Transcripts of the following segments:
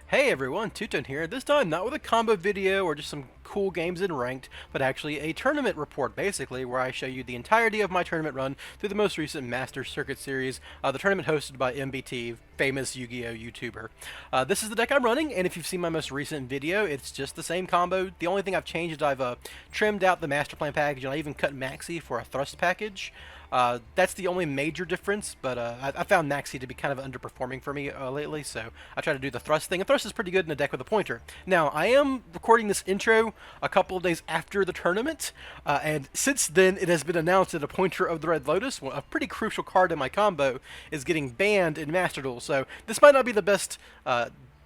Hey everyone, Tuton here. This time not with a combo video or just some cool games in ranked, but actually a tournament report basically where I show you the entirety of my tournament run through the most recent Master Circuit series, the tournament hosted by MBT, famous Yu-Gi-Oh YouTuber. This is the deck I'm running, and if you've seen my most recent video, it's just the same combo. The only thing I've changed is I've trimmed out the Master Plan package, and I even cut Maxi for a Thrust package. That's the only major difference, but I found Maxi to be kind of underperforming for me lately, so I try to do the Thrust thing, and Thrust is pretty good in a deck with a pointer. Now, I am recording this intro a couple of days after the tournament, and since then it has been announced that a pointer of the Red Lotus, a pretty crucial card in my combo, is getting banned in Master Duel, so this might not be the best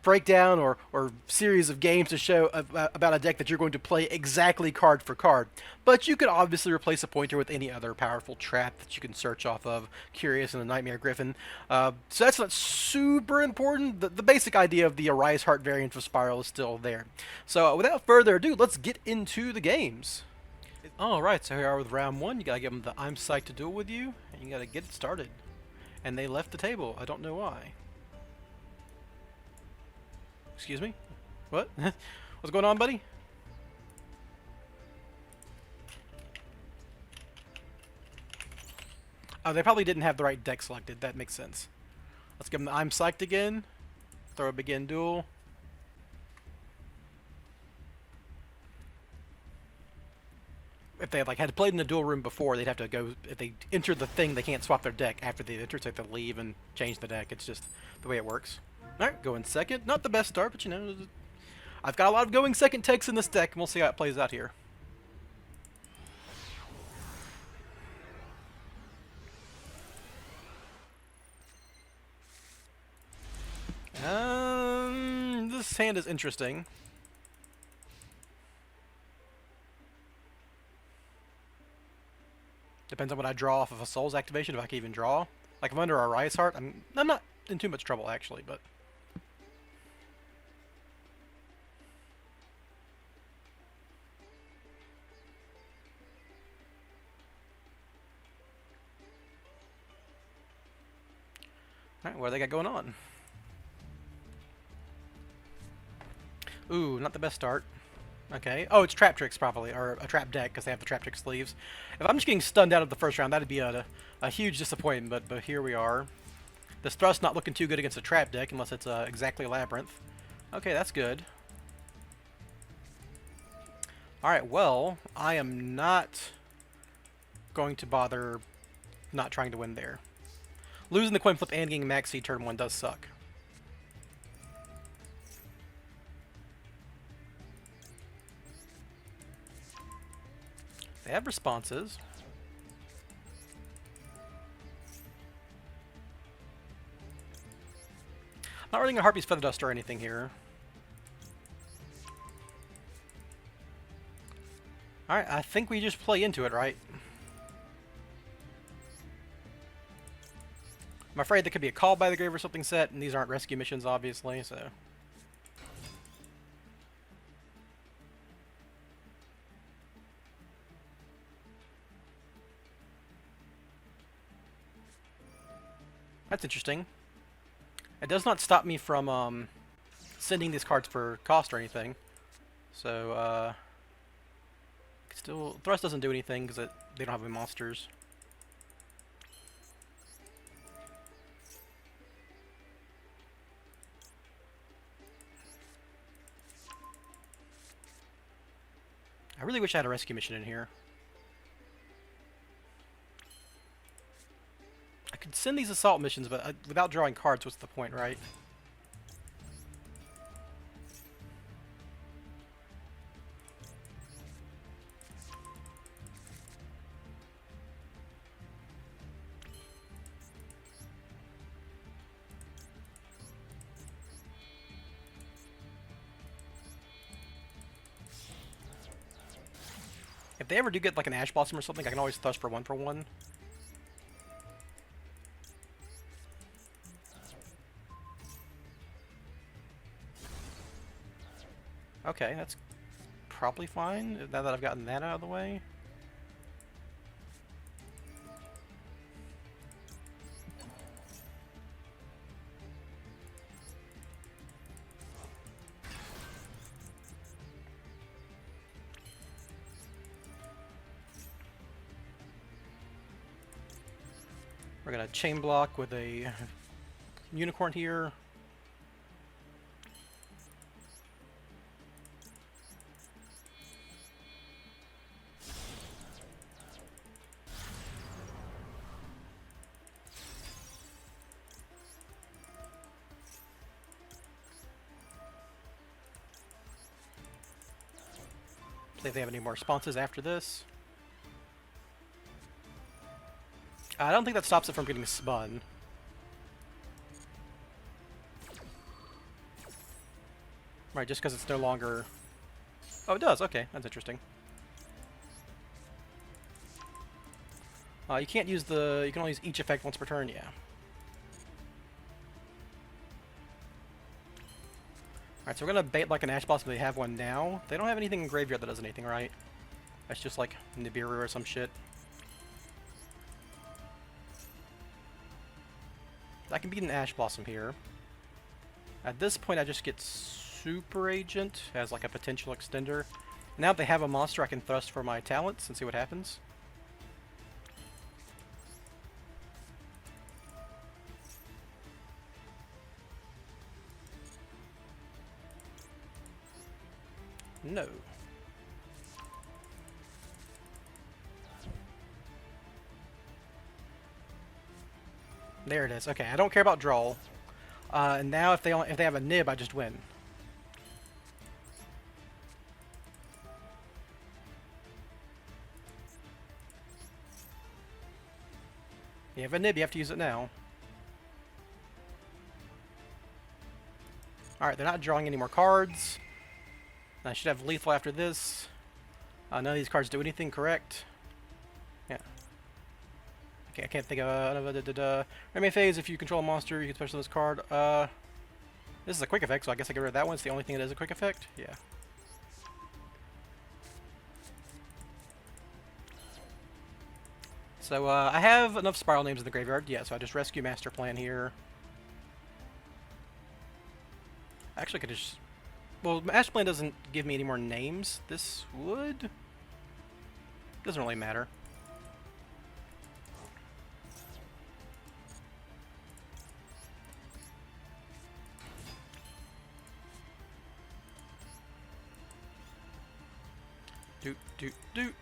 breakdown or series of games to show about a deck that you're going to play exactly card for card. But you could obviously replace a pointer with any other powerful trap that you can search off of, Curious and the Nightmare Griffin. So that's not super important. The basic idea of the Arise Heart variant of Spyral is still there. So without further ado, let's get into the games. Alright, so here we are with round one. You gotta give them the I'm psyched to duel with you, and you gotta get it started. And they left the table. I don't know why. Excuse me? What? What's going on, buddy? Oh, they probably didn't have the right deck selected. That makes sense. Let's give them the I'm psyched again. Throw a begin duel. If they had played in the duel room before, they'd have to go. If they enter the thing, they can't swap their deck after they enter. So they have to leave and change the deck. It's just the way it works. Alright, going second. Not the best start, but you know, I've got a lot of going second techs in this deck, and we'll see how it plays out here. This hand is interesting. Depends on what I draw off of a Soul's activation, if I can even draw. Like, if I'm under a Riot's Heart, I'm not in too much trouble, actually, but... Alright, what do they got going on? Ooh, not the best start. Okay. Oh, it's Trap Tricks, probably, or a Trap deck, because they have the Trap Trick sleeves. If I'm just getting stunned out of the first round, that'd be a huge disappointment, but here we are. This Thrust not looking too good against a Trap deck, unless it's exactly Labyrinth. Okay, that's good. Alright, well, I am not going to bother not trying to win there. Losing the coin flip and getting Maxi turn 1 does suck. They have responses. Not running a Harpy's Feather Dust or anything here. Alright, I think we just play into it, right? I'm afraid there could be a Call by the Grave or something set, and these aren't rescue missions, obviously, so... That's interesting. It does not stop me from sending these cards for cost or anything. So, still, Thrust doesn't do anything because they don't have any monsters. I really wish I had a rescue mission in here. I could send these assault missions, but without drawing cards, what's the point, right? If they ever do get like an Ash Blossom or something, I can always Thrust for 1 for 1. Okay, that's probably fine, now that I've gotten that out of the way. We're gonna chain block with a unicorn here. See if they have any more responses after this. I don't think that stops it from getting spun. Right, just because it's no longer... Oh, it does. Okay, that's interesting. You can't use the... You can only use each effect once per turn, yeah. Alright, so we're gonna bait like an Ash Blossom. They have one now. They don't have anything in Graveyard that does anything, right? That's just like Nibiru or some shit. I can beat an Ash Blossom here. At this point, I just get Super Agent as like a potential extender. Now that they have a monster, I can thrust for my talents and see what happens. No. There it is. Okay, I don't care about draw. And now if they have a nib, I just win. You have a nib, you have to use it now. Alright, they're not drawing any more cards. I should have lethal after this. None of these cards do anything correct. Yeah. Okay, I can't think of Remain phase, if you control a monster, you can special this card. This is a quick effect, so I guess I get rid of that one. It's the only thing that is a quick effect. Yeah. So, I have enough Spyral names in the graveyard. Yeah, so I just rescue Master Plan here. Actually, I could just... Well, Master Plan doesn't give me any more names. This would... Doesn't really matter. Doot, doot, doot.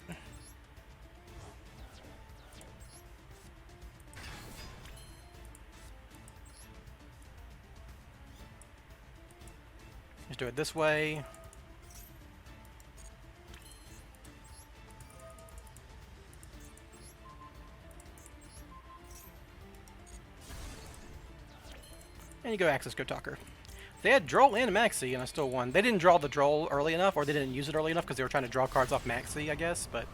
Just do it this way. And you go Access, go Talker. They had Droll and Maxi, and I still won. They didn't draw the Droll early enough, or they didn't use it early enough because they were trying to draw cards off Maxi, I guess, but...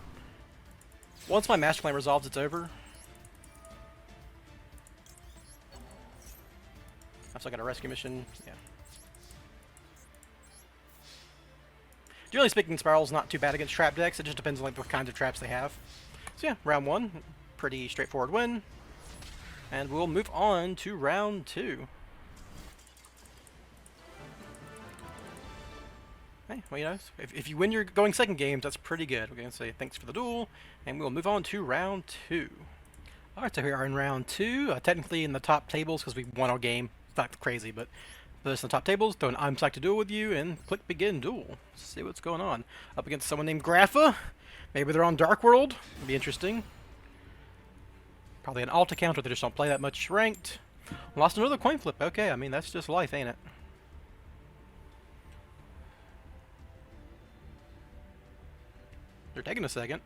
Once my Master Plan resolves, it's over. I've still got a rescue mission, yeah. Generally speaking, Spyral's not too bad against trap decks, it just depends on like what kinds of traps they have. So yeah, round one, pretty straightforward win. And we'll move on to round two. Hey, well, you know, if you win your going second games, that's pretty good. We're going to say thanks for the duel, and we'll move on to round two. Alright, so here we are in round two. Technically in the top tables, because we won our game. It's not crazy, but put us in the top tables. Throw an I'm psyched to duel with you, and click begin duel. Let's see what's going on. Up against someone named Grapha. Maybe they're on Dark World. It'd be interesting. Probably an alt account, or they just don't play that much ranked. Lost another coin flip. Okay, I mean, that's just life, ain't it? They're taking a second.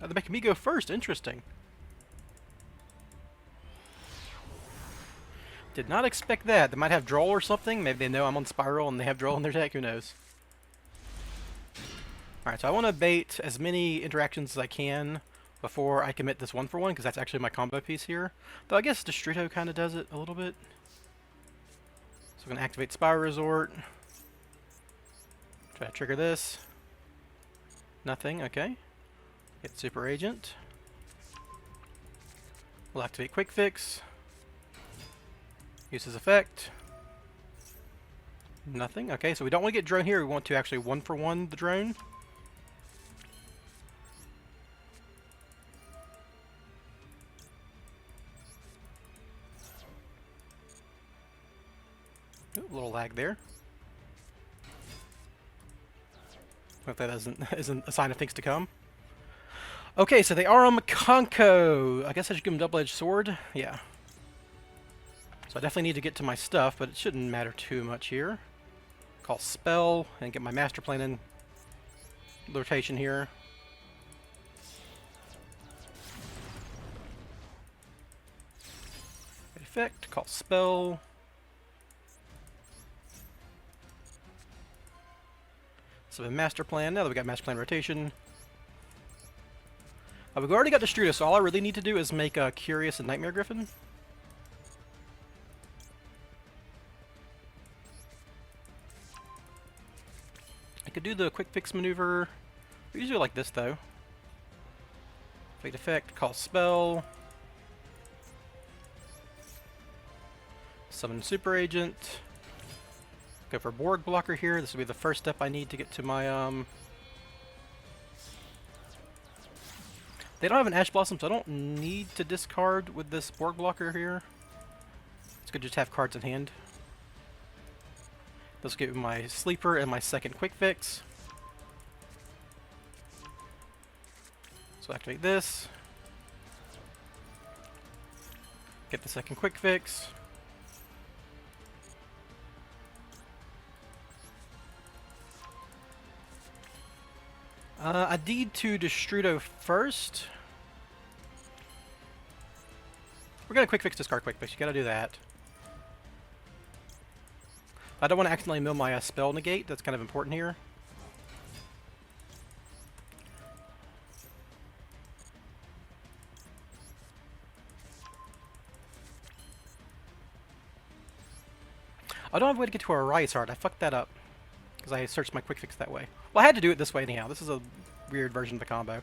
They're making me go first. Interesting. Did not expect that. They might have Droll or something. Maybe they know I'm on Spyral and they have Droll in their deck. Who knows? Alright, so I want to bait as many interactions as I can before I commit this 1-for-1, because that's actually my combo piece here. Though I guess Distrito kind of does it a little bit. So I'm going to activate Spyro Resort. Try to trigger this. Nothing, okay. Get Super Agent. We'll activate Quick Fix. Use his effect. Nothing, okay, so we don't want to get drone here, we want to actually 1-for-1 the drone. Ooh, a little lag there. Hope that isn't a sign of things to come. Okay, so they are on Makonko. I guess I should give him double-edged sword. Yeah. So I definitely need to get to my stuff, but it shouldn't matter too much here. Call spell and get my master plan in rotation here. Effect, call spell. So the master plan, now that we got master plan rotation. We've already got Destruda, so all I really need to do is make a Curious and Nightmare Griffin. I could do the quick fix maneuver. We usually do it like this though. Fate effect, call spell. Summon super agent. Go for Borg blocker here. This will be the first step I need to get to my They don't have an Ash Blossom, so I don't need to discard with this Borg blocker here. It's good to just have cards in hand. Let's get my sleeper and my second quick fix. So activate this. Get the second quick fix. I need to Destrudo first. We're gonna quick fix discard quick fix. You gotta do that. I don't want to accidentally mill my spell negate. That's kind of important here. I don't have a way to get to a Rise Heart. I fucked that up because I searched my quick fix that way. Well, I had to do it this way anyhow. This is a weird version of the combo.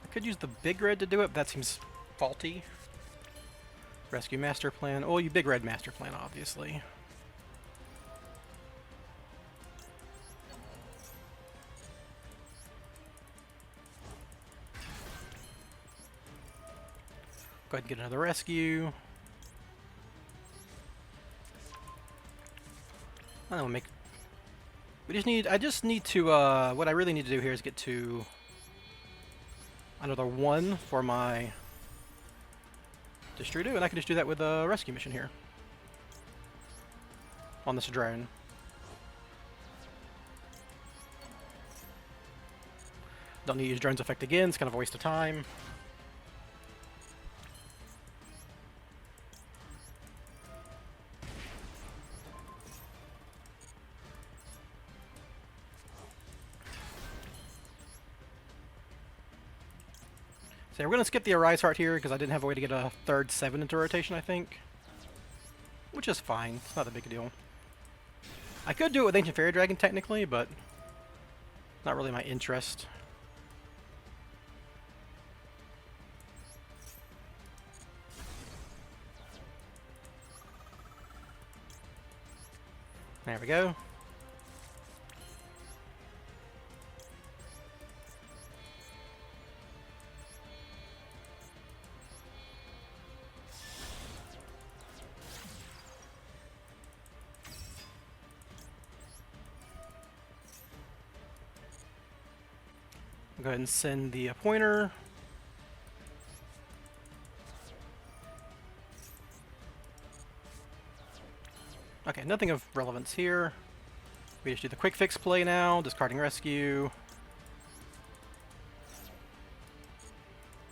I could use the big red to do it, but that seems faulty. Rescue master plan. Oh, you big red master plan, obviously. Go ahead and get another rescue. I don't make. I just need to. What I really need to do here is get to another one for my Destrudo, and I can just do that with a rescue mission here on this drone. Don't need to use drone's effect again. It's kind of a waste of time. So we're going to skip the Arise Heart here because I didn't have a way to get a third 7 into rotation, I think. Which is fine. It's not a big deal. I could do it with Ancient Fairy Dragon technically, but not really my interest. There we go. I'll go ahead and send the pointer. Okay, nothing of relevance here. We just do the quick fix play now, discarding rescue.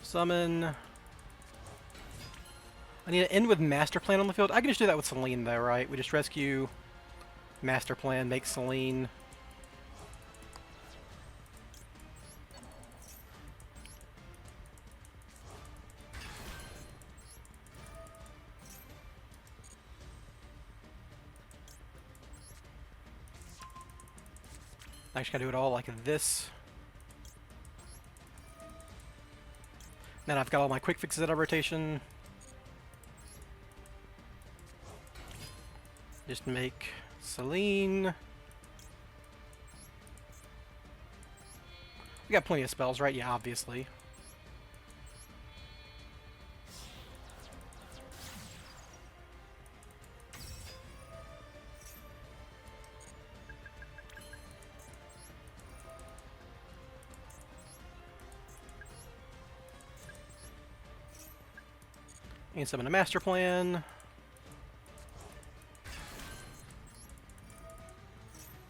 Summon. I need to end with master plan on the field. I can just do that with Selene though, right? We just rescue, master plan, make Selene. I just gotta do it all like this. Then I've got all my quick fixes out of rotation. Just make Selene. We got plenty of spells, right? Yeah, obviously. And summon a master plan.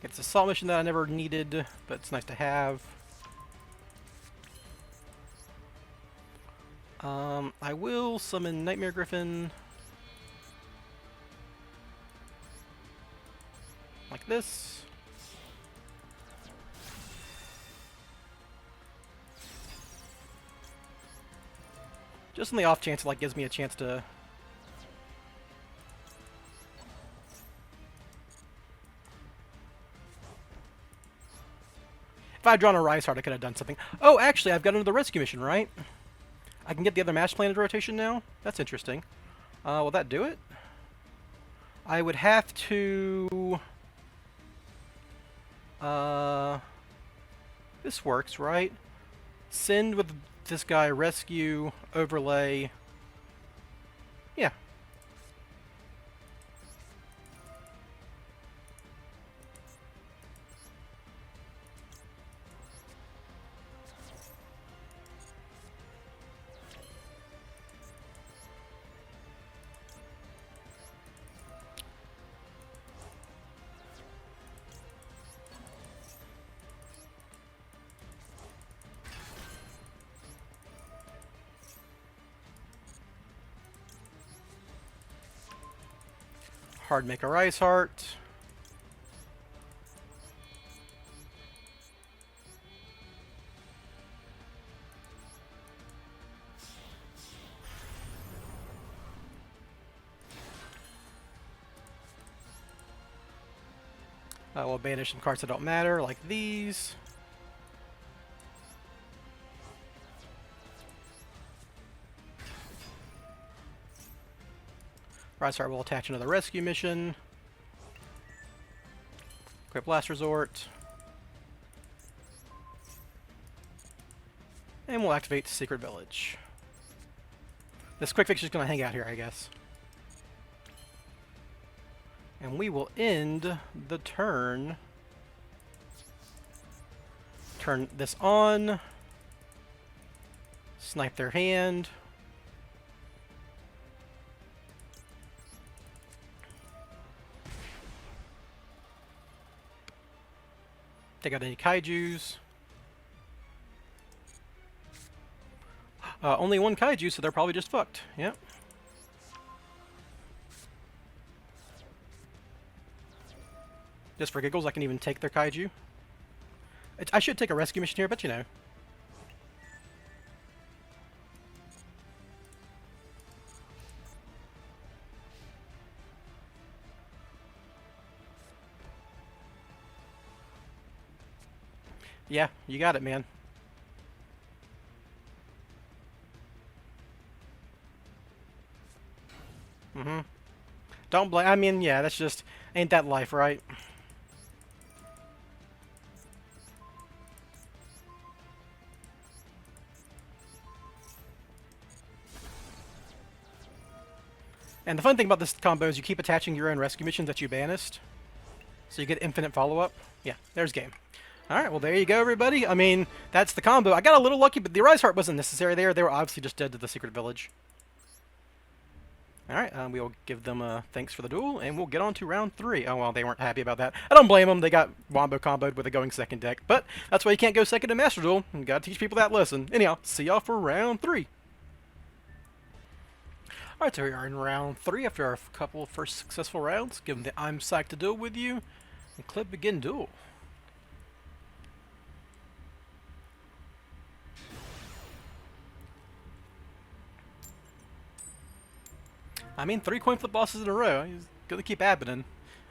It's a assault mission that I never needed, but it's nice to have. I will summon Nightmare Griffin. Like this. Just on the off chance it like gives me a chance to... If I had drawn a Rise Heart, I could have done something. Oh, actually, I've got another rescue mission, right? I can get the other Master Plan into rotation now? That's interesting. Will that do it? I would have to... This works, right? Send with this guy, rescue, overlay. Yeah. Hard make a Rise Heart. We'll banish some cards that don't matter, like these. Rise Heart will attach another rescue mission. Equip Last Resort. And we'll activate the Secret Village. This quick fix is going to hang out here, I guess. And we will end the turn. Turn this on. Snipe their hand. Take out any kaijus. Only one kaiju, so they're probably just fucked. Yep. Just for giggles, I can even take their kaiju. I should take a rescue mission here, but you know. Yeah, you got it, man. Mm-hmm. Don't blame... I mean, yeah, that's just... Ain't that life, right? And the fun thing about this combo is you keep attaching your own rescue missions that you banished. So you get infinite follow-up. Yeah, there's game. Alright, well there you go, everybody. I mean, that's the combo. I got a little lucky, but the Rise Heart wasn't necessary there. They were obviously just dead to the Secret Village. Alright, we'll give them thanks for the duel, and we'll get on to round 3. Oh, well, they weren't happy about that. I don't blame them. They got wombo comboed with a going second deck. But that's why you can't go second in Master Duel. You gotta teach people that lesson. Anyhow, see y'all for round 3. Alright, so we are in round 3 after our couple first successful rounds. Give them the I'm psyched to duel with you, and click begin duel. I mean, 3 coin flip bosses in a row. He's gonna keep happening.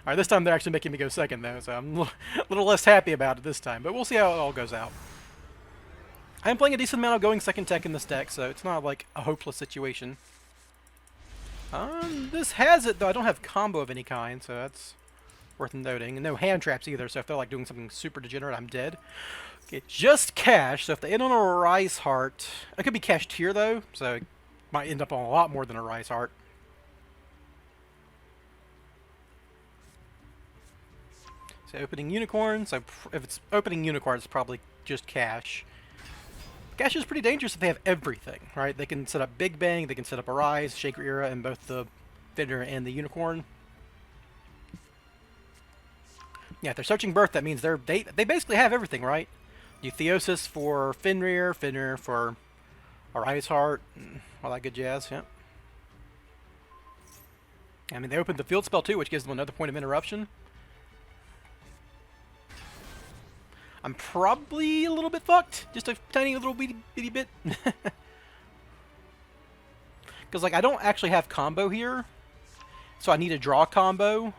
Alright, this time they're actually making me go second, though, so I'm a little less happy about it this time. But we'll see how it all goes out. I am playing a decent amount of going second tech in this deck, so it's not like a hopeless situation. This has it, though. I don't have combo of any kind, so that's Worth noting. And no hand traps either, so if they're like doing something super degenerate, I'm dead. Okay, just cash, so if they end on a Rise Heart... It could be cashed here, though, so it might end up on a lot more than a Rise Heart. So opening Unicorn, so if it's opening Unicorn, it's probably just cash. Cash is pretty dangerous if they have everything, right? They can set up Big Bang, they can set up a Rise, Shaker Era, and both the Fender and the Unicorn. Yeah, if they're searching Birth, that means they basically have everything, right? Eutheosis for Fenrir, Fenrir for a Rise Heart, and all that good jazz, yeah. I mean, they opened the field spell too, which gives them another point of interruption. I'm probably a little bit fucked. Just a tiny little bitty bit. Because, like, I don't actually have combo here. So I need a draw combo.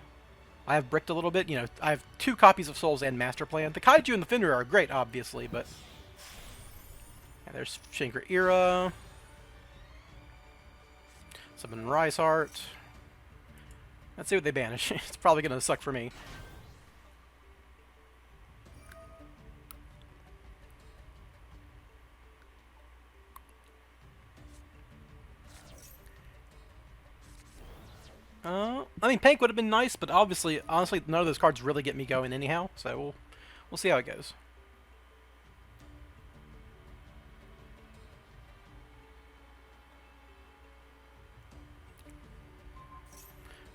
I have bricked a little bit. You know, I have 2 copies of Souls and Master Plan. The Kaiju and the Fenrir are great, obviously, but... Yeah, there's Shaker Era. Summon Rise Heart. Let's see what they banish. It's probably going to suck for me. I mean, Pank would have been nice, but obviously, honestly, none of those cards really get me going anyhow, so we'll see how it goes.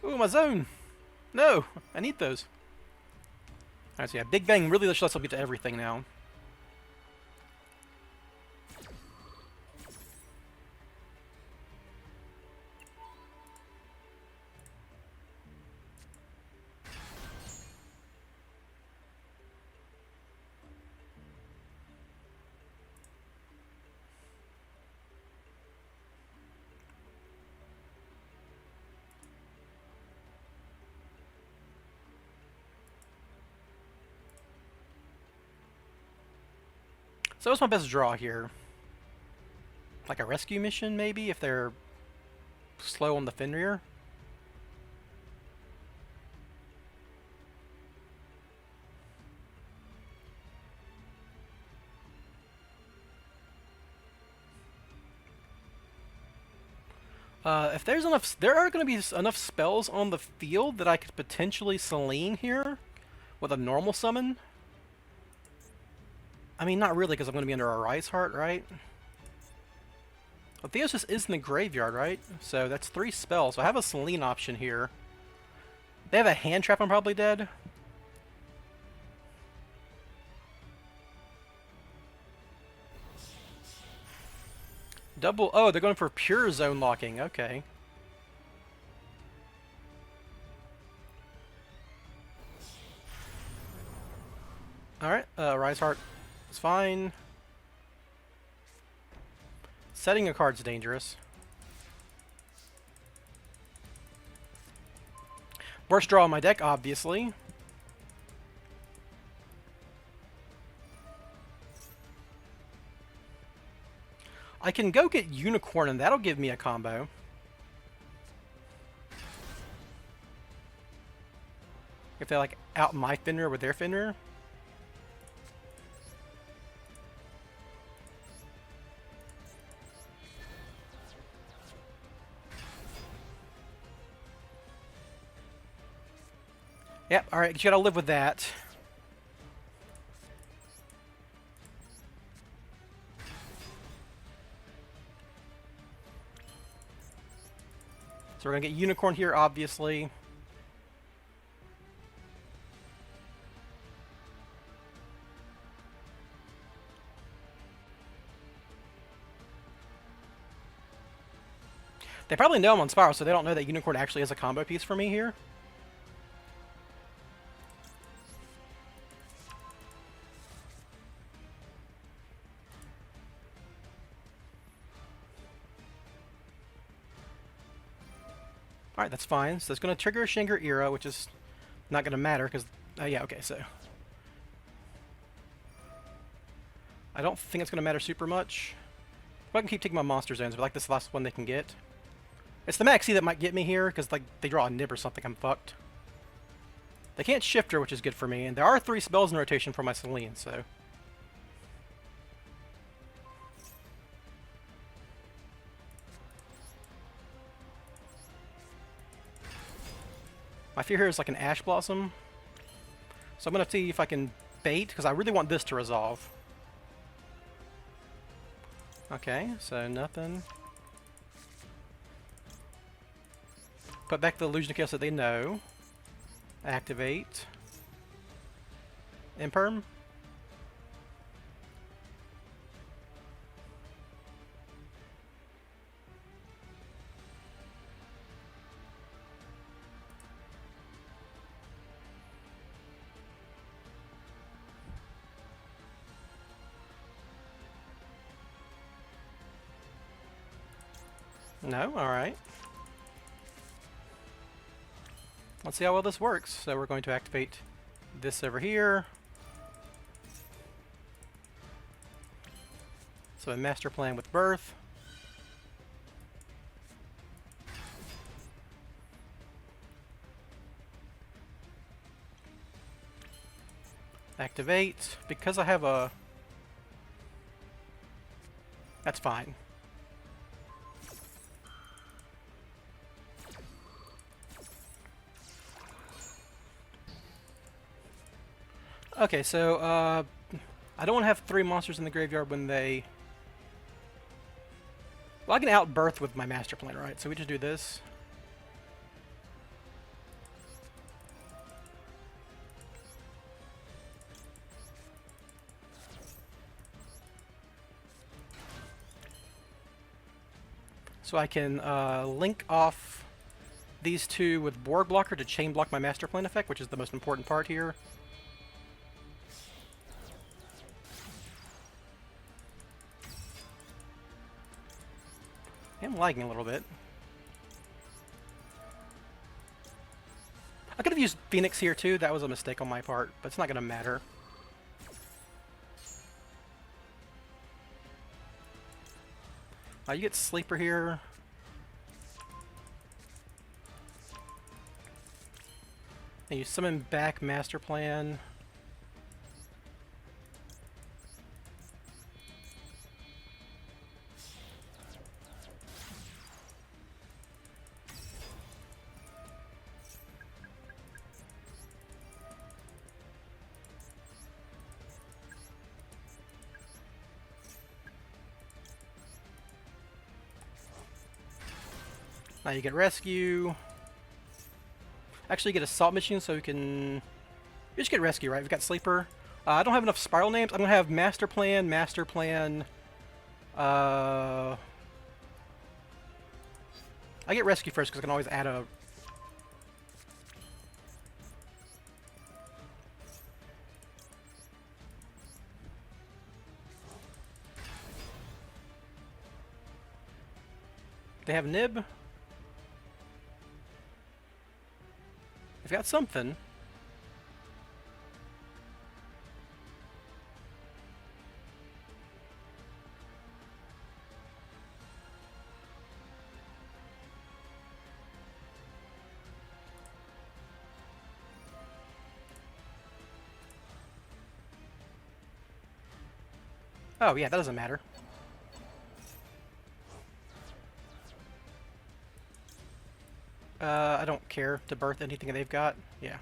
Ooh, my zone! No! I need those. Alright, so yeah, Big Bang really lets us get to everything now. So what's my best draw here? Like a rescue mission, maybe, if they're slow on the Fenrir? If there's enough, there are going to be enough spells on the field that I could potentially Selene here with a normal summon. I mean, not really, because I'm going to be under a Rise Heart, right? Well, Theosis is in the graveyard, right? So that's 3 spells. So I have a Selene option here. They have a hand trap, I'm probably dead. Double... Oh, they're going for pure zone locking. Okay. Alright, Rise Heart is fine. Setting a card's dangerous. Worst draw on my deck, obviously. I can go get Unicorn, and that'll give me a combo. If they, like, out my Fenrir with their Fenrir. Yep, alright, you gotta live with that. So we're gonna get Unicorn here, obviously. They probably know I'm on Spyral, so they don't know that Unicorn actually has a combo piece for me here. Alright, that's fine. So it's going to trigger Shaker Era, which is not going to matter, because... yeah, okay, so... I don't think it's going to matter super much. But I can keep taking my monster zones, but like this last one they can get. It's the Maxi that might get me here, because like they draw a nib or something, I'm fucked. They can't shift her, which is good for me, and there are 3 spells in rotation for my Celine, so... My fear here is like an Ash Blossom. So I'm going to see if I can bait, because I really want this to resolve. Okay, so nothing. Put back the Illusion of Chaos that they know. Activate. Imperm. No? Alright. Let's see how well this works. So we're going to activate this over here. So a master plan with birth. Activate. Because I have a... That's fine. Okay, so, I don't want to have 3 monsters in the graveyard when they... Well, I can outbirth with my master plan, right? So we just do this. So I can link off these 2 with Board Blocker to chain block my master plan effect, which is the most important part here. I'm lagging a little bit. I could have used Phoenix here too, that was a mistake on my part, but it's not going to matter. You get Sleeper here. And you summon back Master Plan. Now you get Rescue. Actually, you get Assault Machine, so you can... You just get Rescue, right? We've got Sleeper. I don't have enough Spyral names. I'm going to have Master Plan, Master Plan... I get Rescue first, because I can always add a... They have Nib. They've got something. Oh, yeah, that doesn't matter. I don't care to birth anything they've got. Yeah.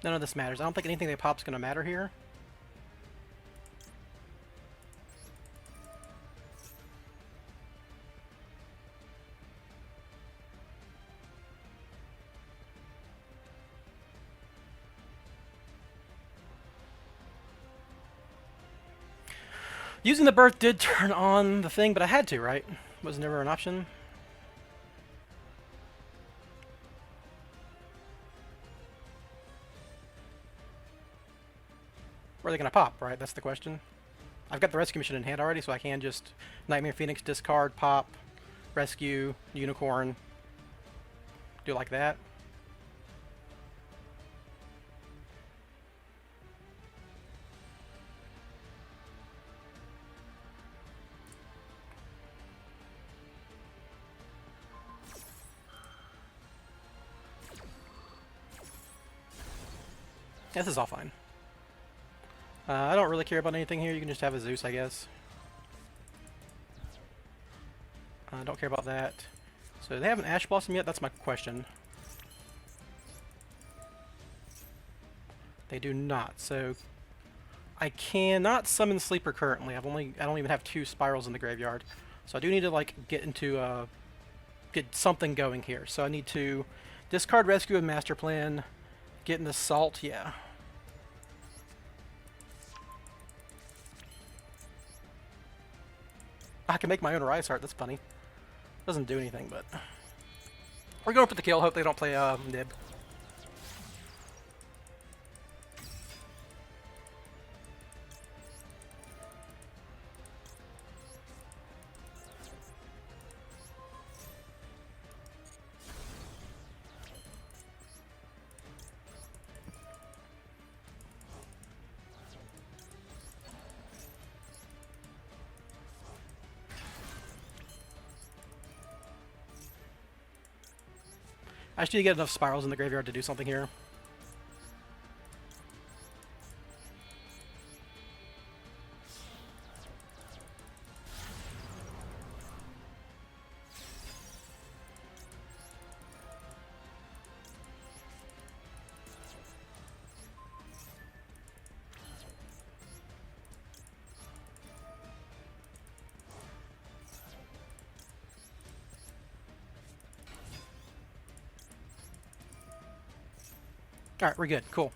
None of this matters. I don't think anything they pop's gonna matter here. Using the birth did turn on the thing, but I had to, right? Was never an option. Where are they going to pop, right? That's the question. I've got the rescue mission in hand already, so I can just Nightmare Phoenix, discard, pop, rescue, unicorn. Do it like that. This is all fine. I don't really care about anything here. You can just have a Zeus, I guess. I don't care about that. So they have an Ash Blossom yet? That's my question. They do not. So I cannot summon Sleeper currently. I don't even have 2 Spyrals in the graveyard. So I do need to like get something going here. So I need to discard Rescue and Master Plan, get an Assault, yeah. I can make my own Rise Heart, that's funny. Doesn't do anything, but we're going for the kill. Hope they don't play Nib. I just need to get enough Spirals in the graveyard to do something here. Alright, we're good. Cool.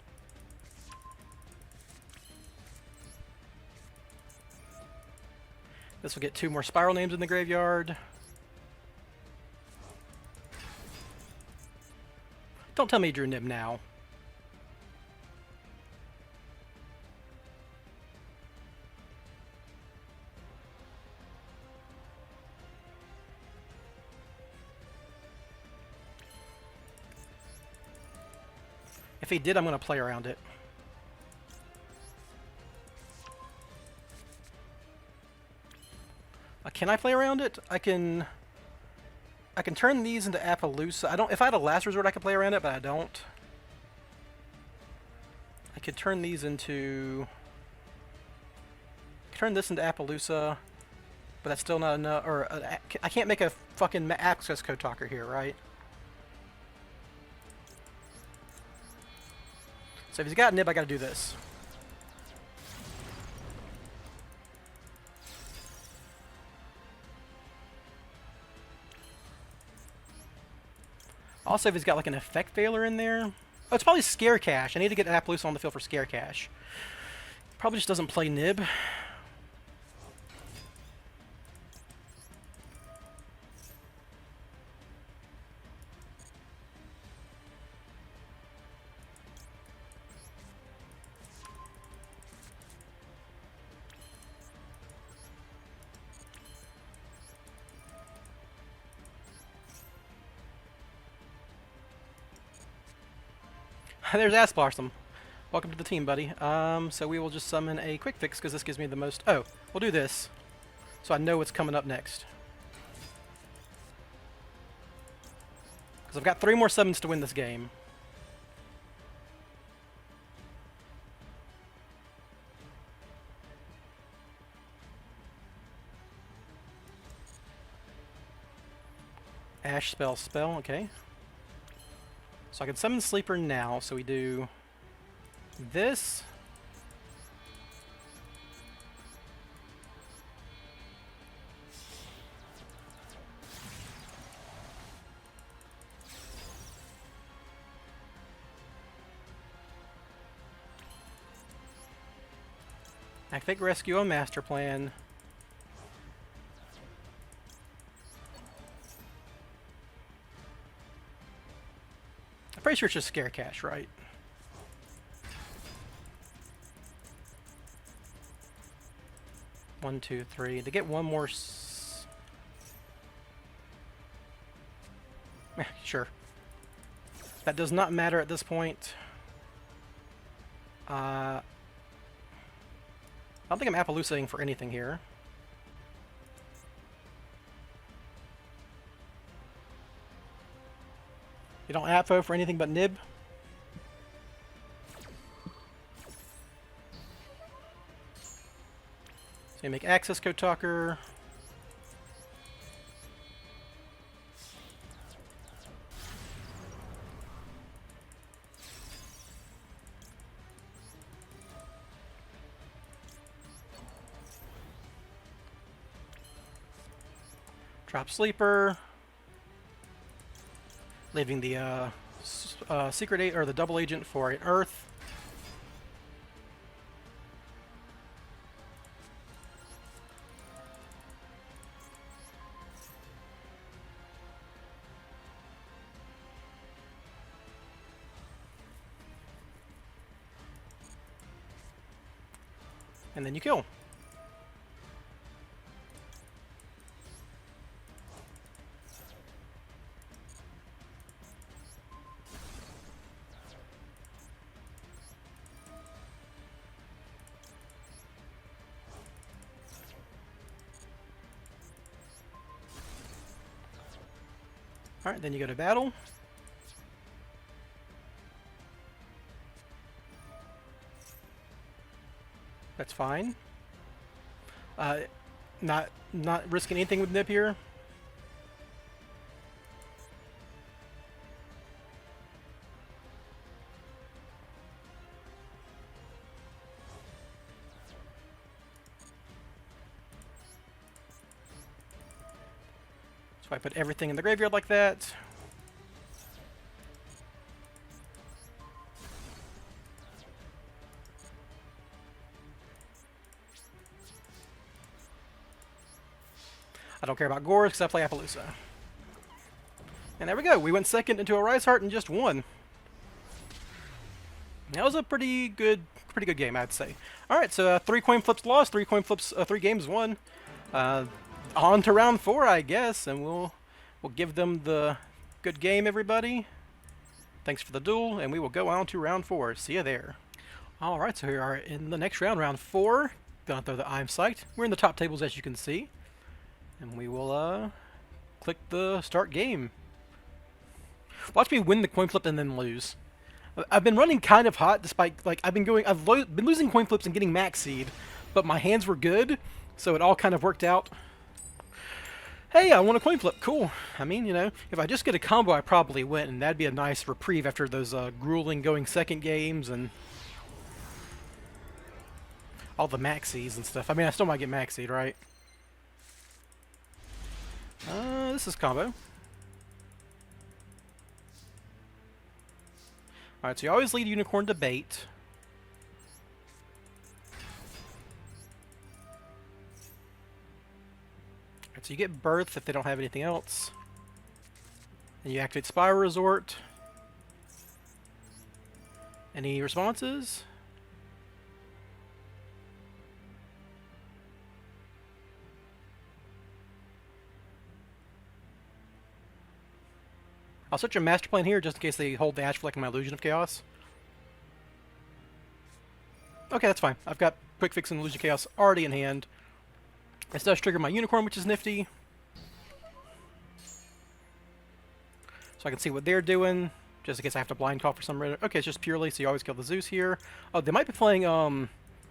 This will get 2 more Spiral names in the graveyard. Don't tell me you drew Nib now. If he did, I'm going to play around it. Can I play around it? I can turn these into Appaloosa. If I had a Last Resort, I could play around it, but I don't. I could turn these into... turn this into Appaloosa, but that's still not enough. Or I can't make a fucking access code talker here, right? So if he's got Nib, I gotta do this. Also, if he's got like an Effect Veiler in there. Oh, it's probably Scare Cash. I need to get Appaloosa on the field for Scare Cash. Probably just doesn't play Nib. There's Ass Blossom. Welcome to the team, buddy. So we will just summon a Quick Fix, because this gives me the most... Oh, we'll do this, so I know what's coming up next. Because I've got 3 more summons to win this game. Ash spell, okay. So I can summon Sleeper now, so we do this. Activate Rescue on Master Plan. I'm pretty sure it's just Scare Cash, right? One, two, three. To get one more... Sure. That does not matter at this point. I don't think I'm Appaloosaing for anything here. You don't Appo for anything but Nib? So you make access code talker. Drop sleeper. Leaving the secret or the double agent for an earth. And then you kill. Alright, then you go to battle. That's fine. Not risking anything with Nip here. So I put everything in the graveyard like that. I don't care about Gores because I play Appaloosa. And there we go. We went second into a Rise Heart and just won. That was a pretty good game, I'd say. All right, so 3 coin flips lost, 3 coin flips, 3 games won. On to round 4, I guess, and we'll give them the good game, everybody. Thanks for the duel, and we will go on to round 4. See you there. All right, so here are in the next round, round 4. Gonna throw the I'm Psyched. We're in the top tables, as you can see. And we will click the start game. Watch me win the coin flip and then lose. I've been running kind of hot, despite I've been losing coin flips and getting max seed, but my hands were good, so it all kind of worked out. Hey, I won a coin flip. Cool. I mean, you know, if I just get a combo, I probably win, and that'd be a nice reprieve after those grueling going second games and all the maxis and stuff. I mean, I still might get max seed, right? This is combo. Alright, so you always lead Unicorn to bait. Alright, so you get Birth if they don't have anything else. And you activate Spyral Resort. Any responses? I'll set your master plan here just in case they hold the Ash Fleck in my Illusion of Chaos. Okay, that's fine. I've got Quick Fix and Illusion of Chaos already in hand. This does trigger my Unicorn, which is nifty. So I can see what they're doing, just in case I have to blind call for some reason. Okay, it's just purely, so you always kill the Zeus here. Oh, they might be playing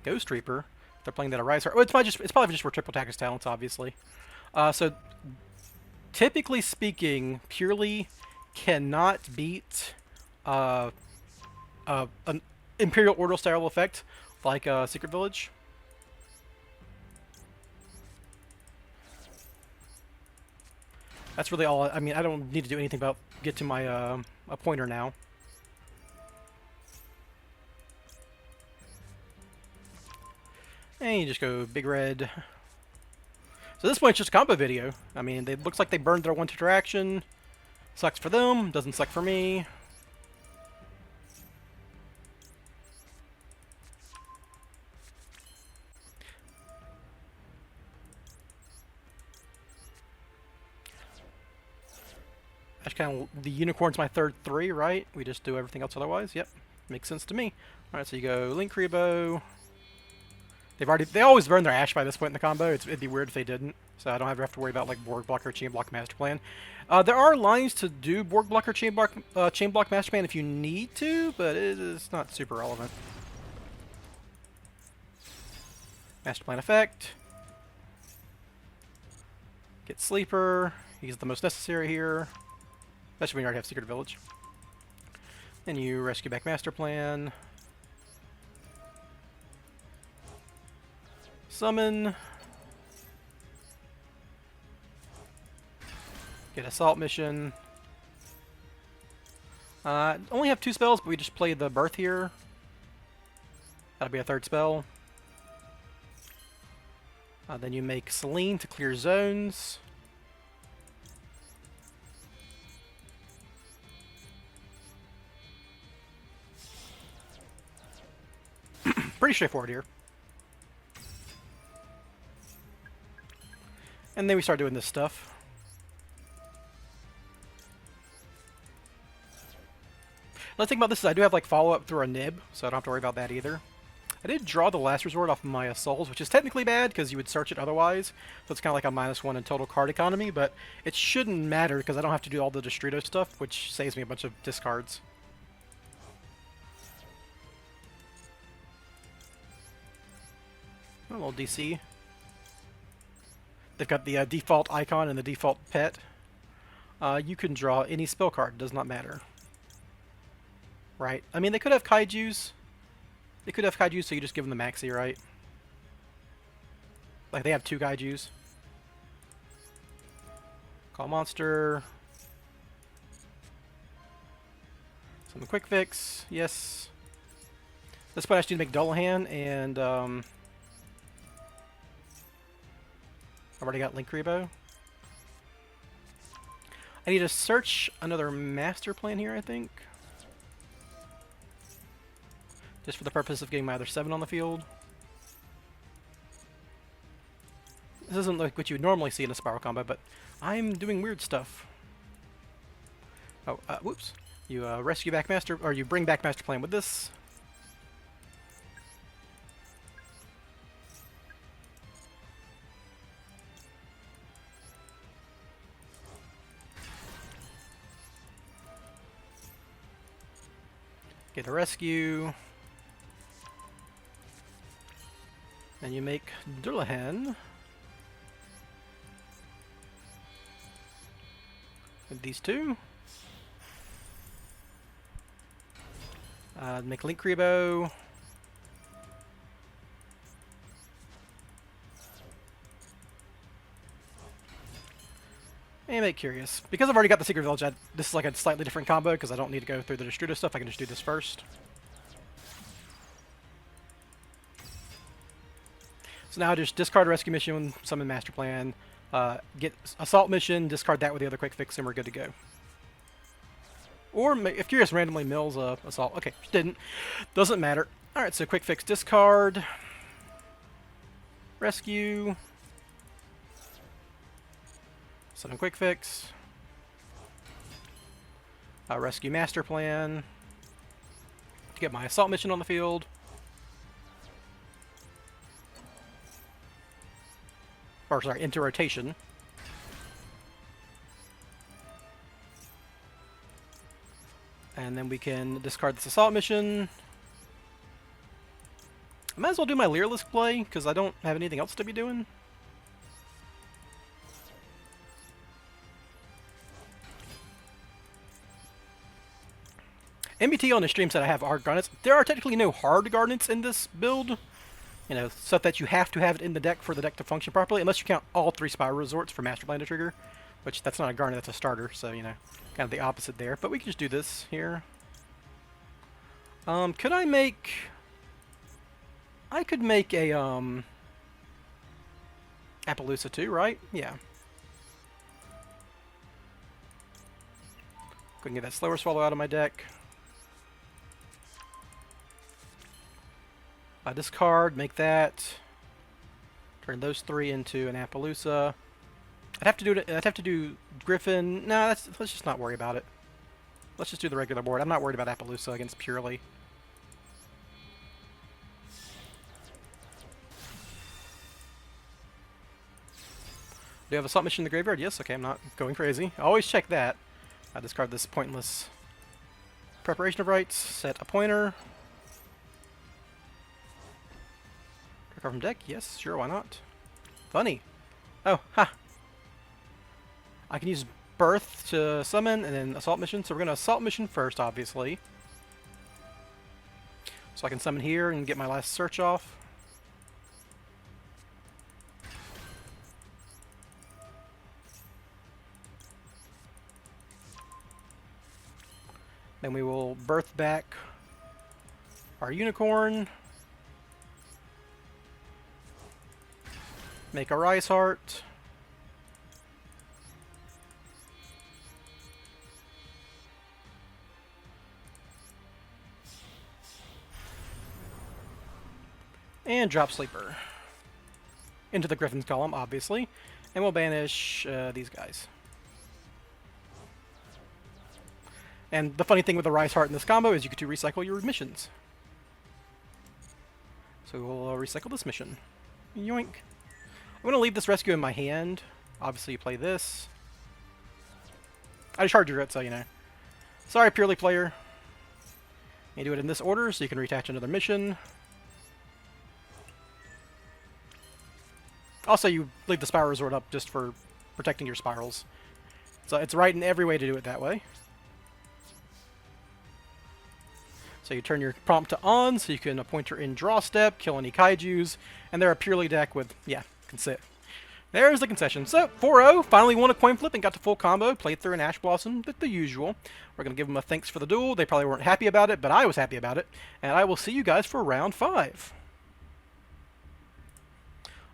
Ghost Reaper. If they're playing that Arise Heart. Oh, it's probably just for triple attack his talents, obviously. So, typically speaking, purely cannot beat an Imperial Orbital style effect like Secret Village. That's really all. I mean, I don't need to do anything about get to my a pointer now. And you just go big red. So this point it's just a combo video. I mean, it looks like they burned their one interaction. Sucks for them, doesn't suck for me. That's kind of, the Unicorn's my third 3, right? We just do everything else otherwise? Yep, makes sense to me. Alright, so you go Link Rebo. They always burn their Ash by this point in the combo. It'd be weird if they didn't. So I don't have to worry about like Borg Block or Chain Block Master Plan. There are lines to do Borg Block or Chain Block Master Plan if you need to, but it's not super relevant. Master Plan effect. Get Sleeper. He's the most necessary here. Especially when you already have Secret Village. Then you rescue back Master Plan. Summon. Get Assault Mission. Only have 2 spells, but we just play the Birth here. That'll be a 3rd spell. Then you make Selene to clear zones. Pretty straightforward here. And then we start doing this stuff. Let's think about this is I do have like follow-up through a nib, so I don't have to worry about that either. I did draw the Last Resort off of my souls, which is technically bad because you would search it otherwise. So it's kind of like a -1 in total card economy, but it shouldn't matter because I don't have to do all the Distrito stuff, which saves me a bunch of discards. A little DC. They've got the default icon and the default pet. You can draw any spell card, does not matter. Right. I mean, they could have kaijus. They could have kaijus, so you just give them the maxi, right? Like, they have 2 kaijus. Call monster. Some quick fix. Yes. This point I just need to make Dullahan, and I've already got Link Rebo. I need to search another master plan here, I think. Just for the purpose of getting my other 7 on the field. This isn't like what you would normally see in a Spyral combo, but I'm doing weird stuff. Oh, whoops. You rescue back master, or you bring back master plan with this. Get a rescue. And you make Dullahan. With these 2. Make Link Rebo. And make Curious. Because I've already got the Secret Village, this is like a slightly different combo because I don't need to go through the Distruto stuff. I can just do this first. So now I just discard Rescue Mission, summon Master Plan, get Assault Mission, discard that with the other Quick Fix, and we're good to go. Or if Curious randomly mills Assault. Okay, didn't. Doesn't matter. Alright, so Quick Fix, discard. Rescue. Summon Quick Fix. Rescue Master Plan. To get my Assault Mission on the field. Or sorry, into rotation. And then we can discard this Assault Mission. I might as well do my Leerless play, because I don't have anything else to be doing. MBT on the stream said I have hard garnets. There are technically no hard garnets in this build. You know, stuff that you have to have it in the deck for the deck to function properly, unless you count all 3 Spyral Resorts for Master Plan to trigger, which that's not a garnet, that's a starter, so, you know, kind of the opposite there. But we can just do this here. Could I make... I could make a, Appaloosa too, right? Yeah. Go and get that Slower Swallow out of my deck. Discard, make that. Turn those 3 into an Appaloosa. I'd have to do it. I'd have to do Griffin. No, let's just not worry about it. Let's just do the regular board. I'm not worried about Appaloosa against Purely. Do you have a Assault Mission in the graveyard? Yes. Okay, I'm not going crazy. I always check that. I discard this pointless Preparation of Rites. Set a pointer. Card from deck? Yes, sure, why not? Funny. Oh, ha! I can use Birth to summon, and then Assault Mission. So we're going to Assault Mission first, obviously. So I can summon here and get my last search off. Then we will Birth back our Unicorn. Make our Ice Heart. And drop Sleeper. Into the Griffin's column, obviously. And we'll banish these guys. And the funny thing with the Rise Heart in this combo is you get to recycle your missions. So we'll recycle this mission. Yoink. I'm going to leave this rescue in my hand. Obviously you play this. I just charged it, so you know. Sorry, purely player. You do it in this order so you can reattach another mission. Also, you leave the Spyral Resort up just for protecting your spirals. So it's right in every way to do it that way. So you turn your prompt to on, so you can appoint her in draw step, kill any kaijus, and they're a purely deck with, yeah, consent. There's the concession. So, 4-0, finally won a coin flip and got to full combo, played through an Ash Blossom, the usual. We're going to give them a thanks for the duel. They probably weren't happy about it, but I was happy about it. And I will see you guys for round 5.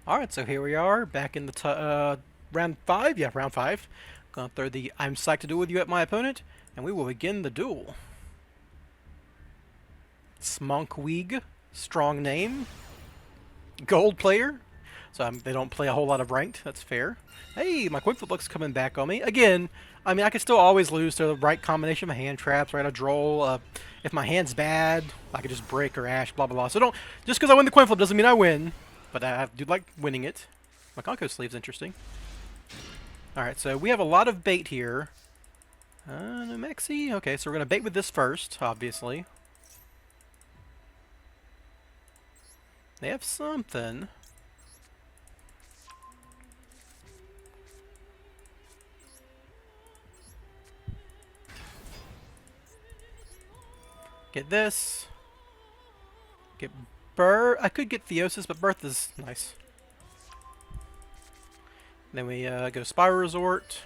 Alright, so here we are, back in the round 5. Yeah, round 5. Gonna throw the I'm psyched to duel with you at my opponent, and we will begin the duel. Smonkweeg, strong name. Gold player. So they don't play a whole lot of ranked, that's fair. Hey, my coin flip looks coming back on me. Again, I mean, I can still always lose to the right combination of hand traps, right? A droll. If my hand's bad, I could just break or ash, blah, blah, blah. So don't, just because I win the coin flip doesn't mean I win. But I do like winning it. My Conco sleeve's interesting. Alright, so we have a lot of bait here. No Maxi? Okay, so we're going to bait with this first, obviously. They have something. Get this. Get I could get Theosis, but Birth is nice. Then we go Spyral Resort.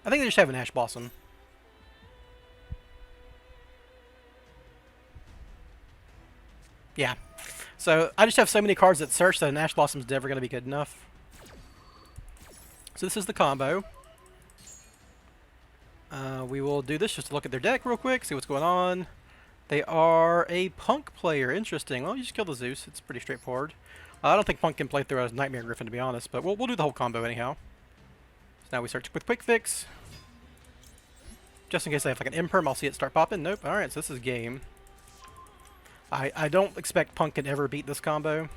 I think they just have an Ash Blossom. Yeah. So I just have so many cards that search that an Ash Blossom is never going to be good enough. So this is the combo. We will do this just to look at their deck real quick, see what's going on. They are a Punk player. Interesting. Well, you just kill the Zeus. It's pretty straightforward. I don't think Punk can play through a Nightmare Griffin, to be honest, but we'll do the whole combo anyhow. So now we search with Quick Fix. Just in case they have like an Imperm, I'll see it start popping. Nope. Alright, so this is game. I don't expect Punk can ever beat this combo.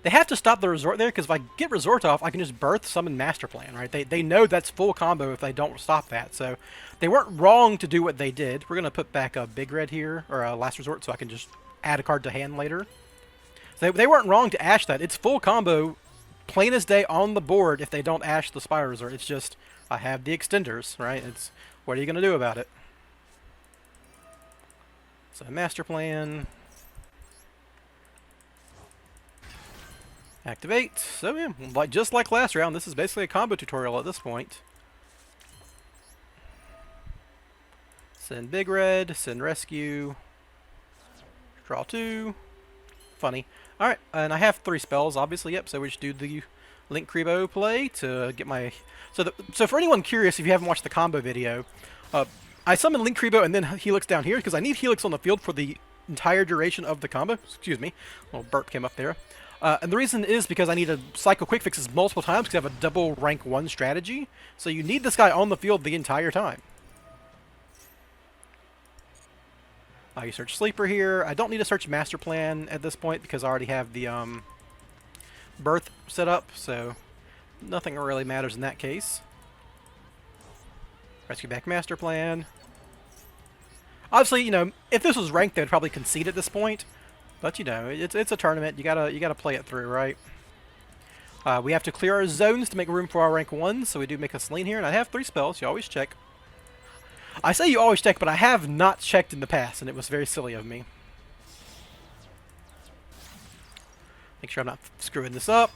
They have to stop the Resort there, because if I get Resort off, I can just Birth, Summon, Master Plan, right? They know that's full combo if they don't stop that, so they weren't wrong to do what they did. We're going to put back a Big Red here, or a Last Resort, so I can just add a card to hand later. So they weren't wrong to Ash that. It's full combo, plain as day on the board if they don't Ash the Spyral Resort. It's just, I have the extenders, right? It's, what are you going to do about it? So Master Plan... Activate. So yeah, just like last round, this is basically a combo tutorial at this point. Send Big Red, send Rescue, draw 2. Funny. Alright, and I have 3 spells, obviously, yep, so we just do the Link Kribo play to get my... So for anyone curious, if you haven't watched the combo video, I summon Link Kribo and then Helix down here, because I need Helix on the field for the entire duration of the combo. Excuse me, a little burp came up there. And the reason is because I need to cycle Quick Fixes multiple times because I have a double rank 1 strategy. So you need this guy on the field the entire time. You search Sleeper here. I don't need to search Master Plan at this point because I already have the Birth set up. So nothing really matters in that case. Rescue back Master Plan. Obviously, you know, if this was ranked, they would probably concede at this point. But you know, it's a tournament. You gotta play it through, right? We have to clear our zones to make room for our rank 1, so we do make a Selene here, and I have 3 spells. You always check. I say you always check, but I have not checked in the past, and it was very silly of me. Make sure I'm not screwing this up.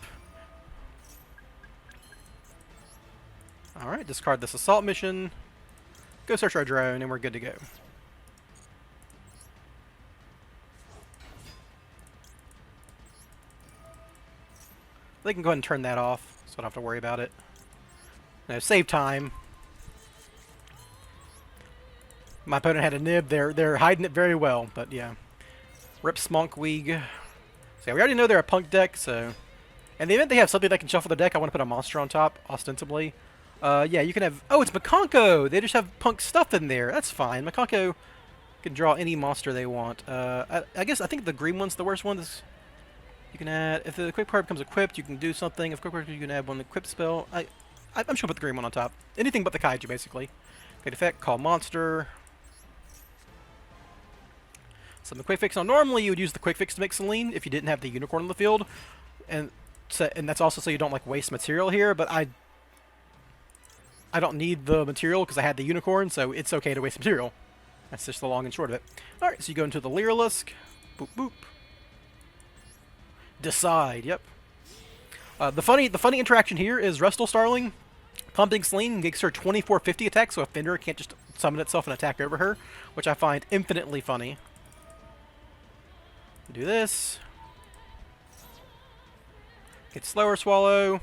Alright, discard this assault mission. Go search our drone, and we're good to go. They can go ahead and turn that off, so I don't have to worry about it. Now, save time. My opponent had a nib. They're hiding it very well, but yeah. Rip Smonkweeg. So yeah, we already know they're a punk deck, so... In the event they have something that can shuffle the deck, I want to put a monster on top, ostensibly. Yeah, you can have... Oh, it's Makonko! They just have punk stuff in there. That's fine. Makonko can draw any monster they want. I think the green one's the worst one. You can add... If the quick card becomes equipped, you can do something. If quick card, you can add one equipped spell. I'm sure I'll put the green one on top. Anything but the kaiju, basically. Great effect, call monster. Some quick fix. Now, normally you would use the quick fix to make Selene if you didn't have the unicorn on the field, and that's also so you don't like waste material here. But I don't need the material because I had the unicorn, so it's okay to waste material. That's just the long and short of it. All right, so you go into the Lyrilisk. Boop boop. Decide. Yep. The funny interaction here is Rustle Starling pumping Selene gives her 2450 attack, so a Fender can't just summon itself and attack over her, which I find infinitely funny. Do this. Get Slower Swallow.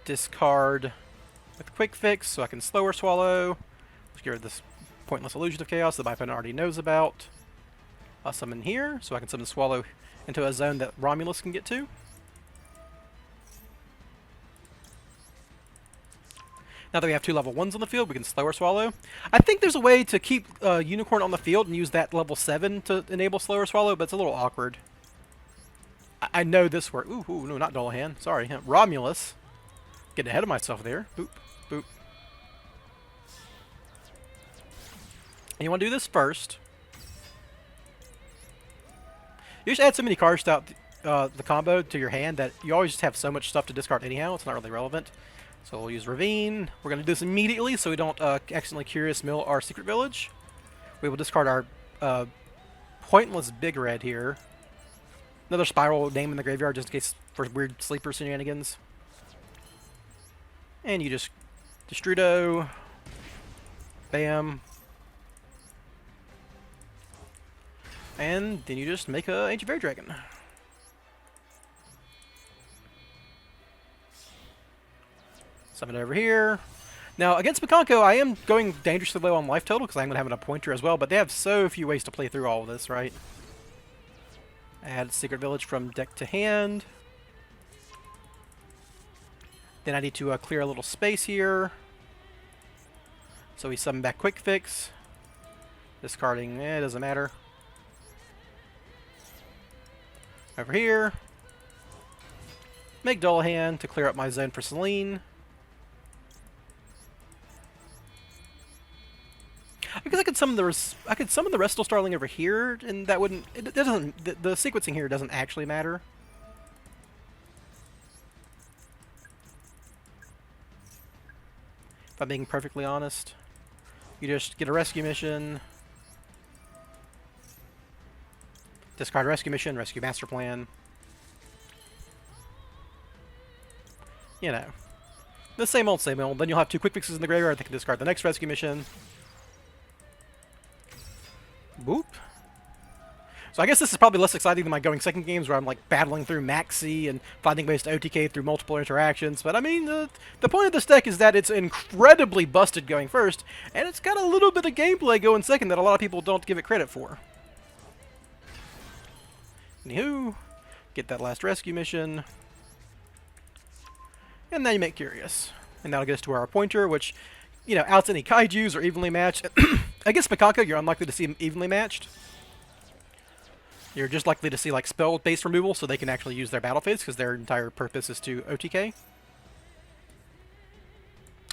Discard with Quick Fix so I can Slower Swallow. Let's get rid of this pointless Illusion of Chaos that my opponent already knows about. I'll summon here so I can summon Swallow into a zone that Romulus can get to. Now that we have 2 level 1s on the field, we can Slower Swallow. I think there's a way to keep Unicorn on the field and use that level 7 to enable Slower Swallow, but it's a little awkward. I know this works. Ooh, no, not Dullahan. Sorry. Romulus. Getting ahead of myself there. Boop, boop. And you want to do this first. You just add so many cards throughout the combo to your hand that you always just have so much stuff to discard anyhow. It's not really relevant. So we'll use Ravine. We're going to do this immediately so we don't accidentally Curious Mill our Secret Village. We will discard our pointless Big Red here. Another Spyral name in the graveyard just in case for weird sleeper shenanigans. And you just Destrudo. Bam. And then you just make a Ancient Fairy Dragon. Summon it over here. Now, against Makonko, I am going dangerously low on life total because I'm going to have a pointer as well, but they have so few ways to play through all of this, right? Add Secret Village from deck to hand. Then I need to clear a little space here. So we summon back Quick Fix. Discarding, it doesn't matter. Over here. Make Dullahan to clear up my zone for Selene. Because I could summon the Restal Starling over here, and that wouldn't. It doesn't. The sequencing here doesn't actually matter. If I'm being perfectly honest, you just get a rescue mission, discard rescue mission, rescue master plan. You know, the same old, same old. Then you'll have 2 quick fixes in the graveyard that can discard the next rescue mission. Boop. So I guess this is probably less exciting than my going second games where I'm like battling through Maxi and finding ways to OTK through multiple interactions. But I mean, the point of this deck is that it's incredibly busted going first, and it's got a little bit of gameplay going second that a lot of people don't give it credit for. Anywho, get that last rescue mission. And now you make Curious. And that'll get us to our pointer, which, you know, outs any kaijus or evenly matched. Against Makonko, you're unlikely to see them evenly matched. You're just likely to see like spell-based removal, so they can actually use their battle phase because their entire purpose is to OTK.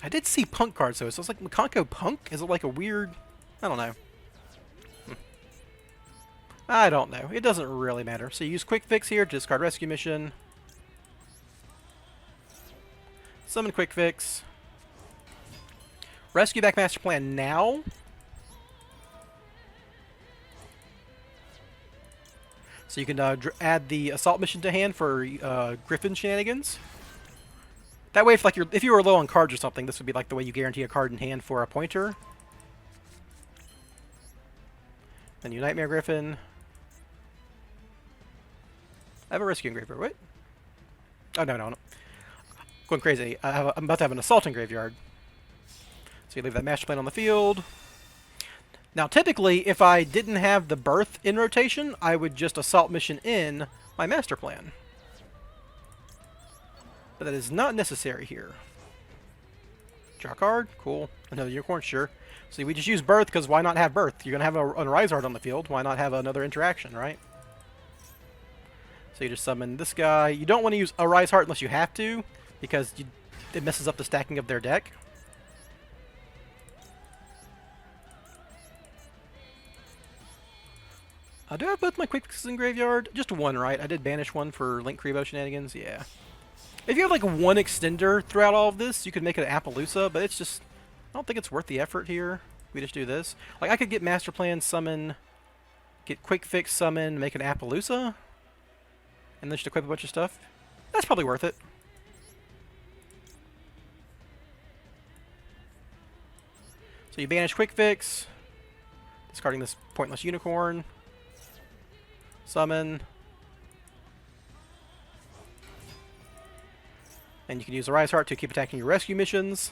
I did see Punk cards though, so it's like Makonko Punk? Is it like a weird... I don't know. I don't know. It doesn't really matter. So you use Quick Fix here to discard Rescue Mission. Summon Quick Fix. Rescue back Master Plan now. So you can add the Assault Mission to hand for Griffin shenanigans. That way, if you were low on cards or something, this would be like the way you guarantee a card in hand for a pointer. Then you Nightmare Griffin. I have a Rescue in Graveyard. What? Oh, no. Going crazy. I'm about to have an Assault in Graveyard. So you leave that Master Plan on the field. Now, typically, if I didn't have the Birth in rotation, I would just Assault Mission in my Master Plan. But that is not necessary here. Draw card. Cool. Another Unicorn. Sure. See, we just use Birth because why not have Birth? You're going to have a Rise Art on the field. Why not have another interaction, right? So you just summon this guy. You don't want to use a Rise Heart unless you have to, because it messes up the stacking of their deck. Do I have both my Quick Fixes in Graveyard? Just one, right? I did banish one for Link Creebo shenanigans, yeah. If you have like one extender throughout all of this, you could make it an Appaloosa, but it's just... I don't think it's worth the effort here. We just do this. Like, I could get Master Plan, summon, get Quick Fix, summon, make an Appaloosa, and then just equip a bunch of stuff. That's probably worth it. So you banish Quick Fix, discarding this pointless Unicorn. Summon. And you can use the Rise Heart to keep attacking your rescue missions.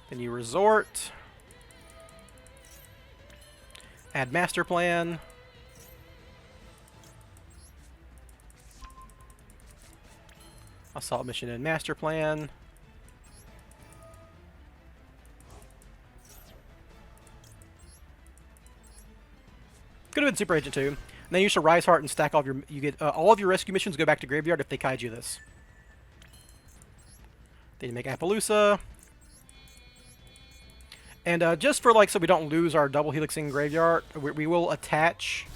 Then you resort. Add Master Plan. Assault Mission and Master Plan. Could have been Super Agent 2. And then you use a Rise Heart and stack all of your... You get all of your rescue missions go back to Graveyard if they kaiju this. Then you make Appaloosa. And just for, like, so we don't lose our double helix in Graveyard, we will attach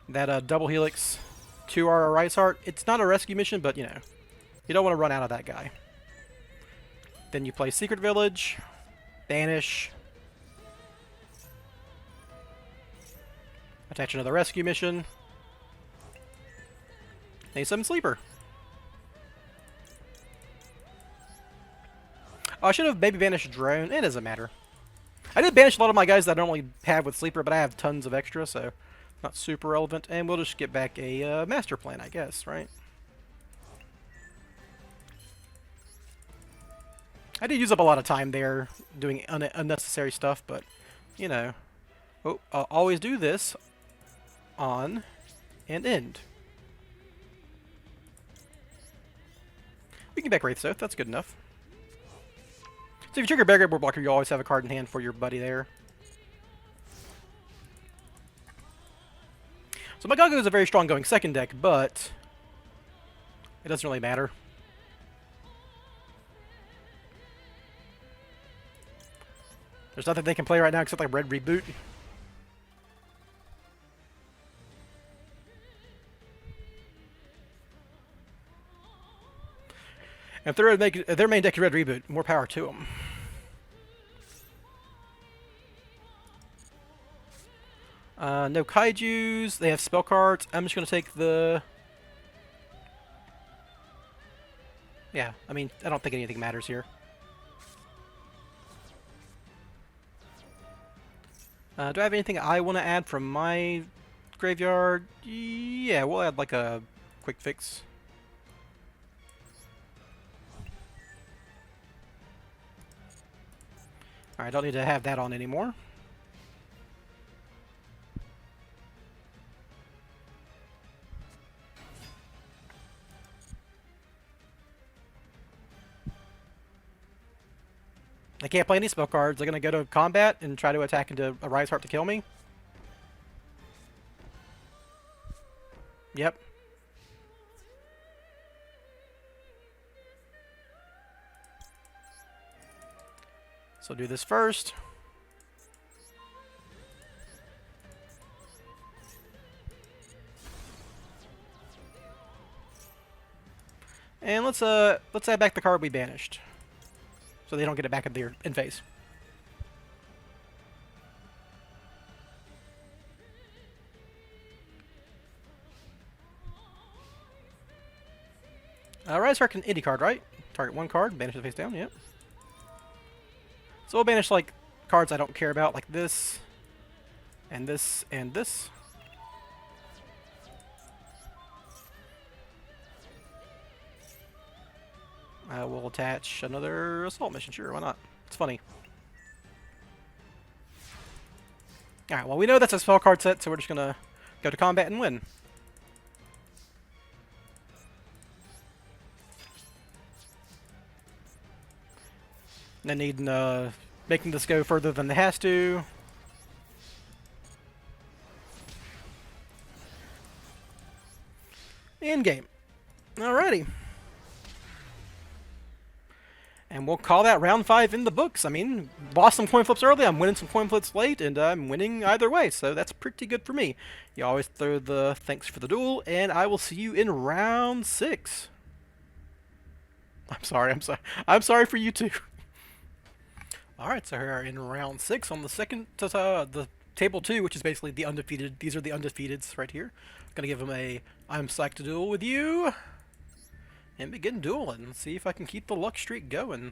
that double helix to our Rise Heart. It's not a rescue mission, but, you know, you don't want to run out of that guy. Then you play Secret Village, banish, attach another rescue mission, then you summon Sleeper. Oh, I should have maybe banished Drone. It doesn't matter. I did banish a lot of my guys that I normally have with Sleeper, but I have tons of extra, so not super relevant. And we'll just get back a Master Plan, I guess, right? I did use up a lot of time there doing unnecessary stuff, but, you know. Oh, I'll always do this on and end. We can back Wraith Soth, that's good enough. So if you trigger Bear Grab Board Blocker, you always have a card in hand for your buddy there. So Magago is a very strong going second deck, but it doesn't really matter. There's nothing they can play right now except like Red Reboot. If their main deck is Red Reboot, more power to them. No Kaijus. They have spell cards. I'm just going to take the... Yeah, I mean, I don't think anything matters here. Do I have anything I want to add from my graveyard? Yeah, we'll add like a Quick Fix. Alright, don't need to have that on anymore. I can't play any spell cards. They're going to go to combat and try to attack into a Rise Heart to kill me. Yep. So do this first. And let's add back the card we banished, so they don't get it back in phase. Rise Heart can any card, right? Target one card, banish it face down. Yep. So we'll banish like cards I don't care about, like this, and this, and this. We'll attach another assault mission. Sure, why not? It's funny. Alright, well, we know that's a spell card set, so we're just gonna go to combat and win. And then needing, making this go further than it has to. End game. Alrighty. And we'll call that round 5 in the books. I mean, lost some coin flips early, I'm winning some coin flips late, and I'm winning either way, so that's pretty good for me. You always throw the thanks for the duel, and I will see you in round 6. I'm sorry for you too. Alright, so here are in round 6 on the second, the table 2, which is basically the undefeated. These are the undefeateds right here. Gonna give them a I'm psyched to duel with you. And begin dueling. See if I can keep the luck streak going.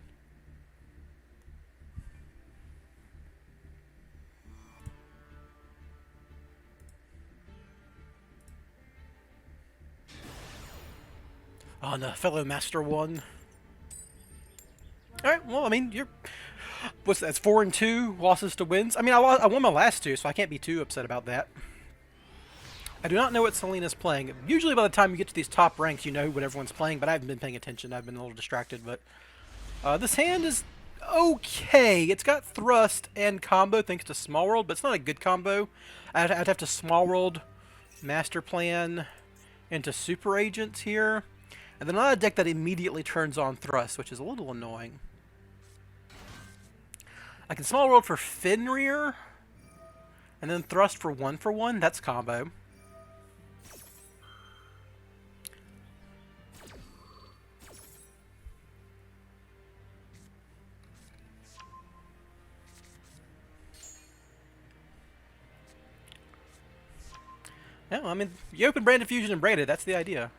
On a fellow Master 1. Alright, well, I mean, you're... What's that? It's 4 and 2 losses to wins. I mean, I won my last 2, so I can't be too upset about that. I do not know what Selena's playing. Usually by the time you get to these top ranks, you know what everyone's playing, but I haven't been paying attention. I've been a little distracted, but... this hand is okay. It's got thrust and combo thanks to Small World, but it's not a good combo. I'd have to Small World, Master Plan into Super Agents here. And then another deck that immediately turns on thrust, which is a little annoying. I can Small World for Fenrir, and then thrust for 1/1. That's combo. Yeah, I mean, you open Branded Fusion and Braided, that's the idea.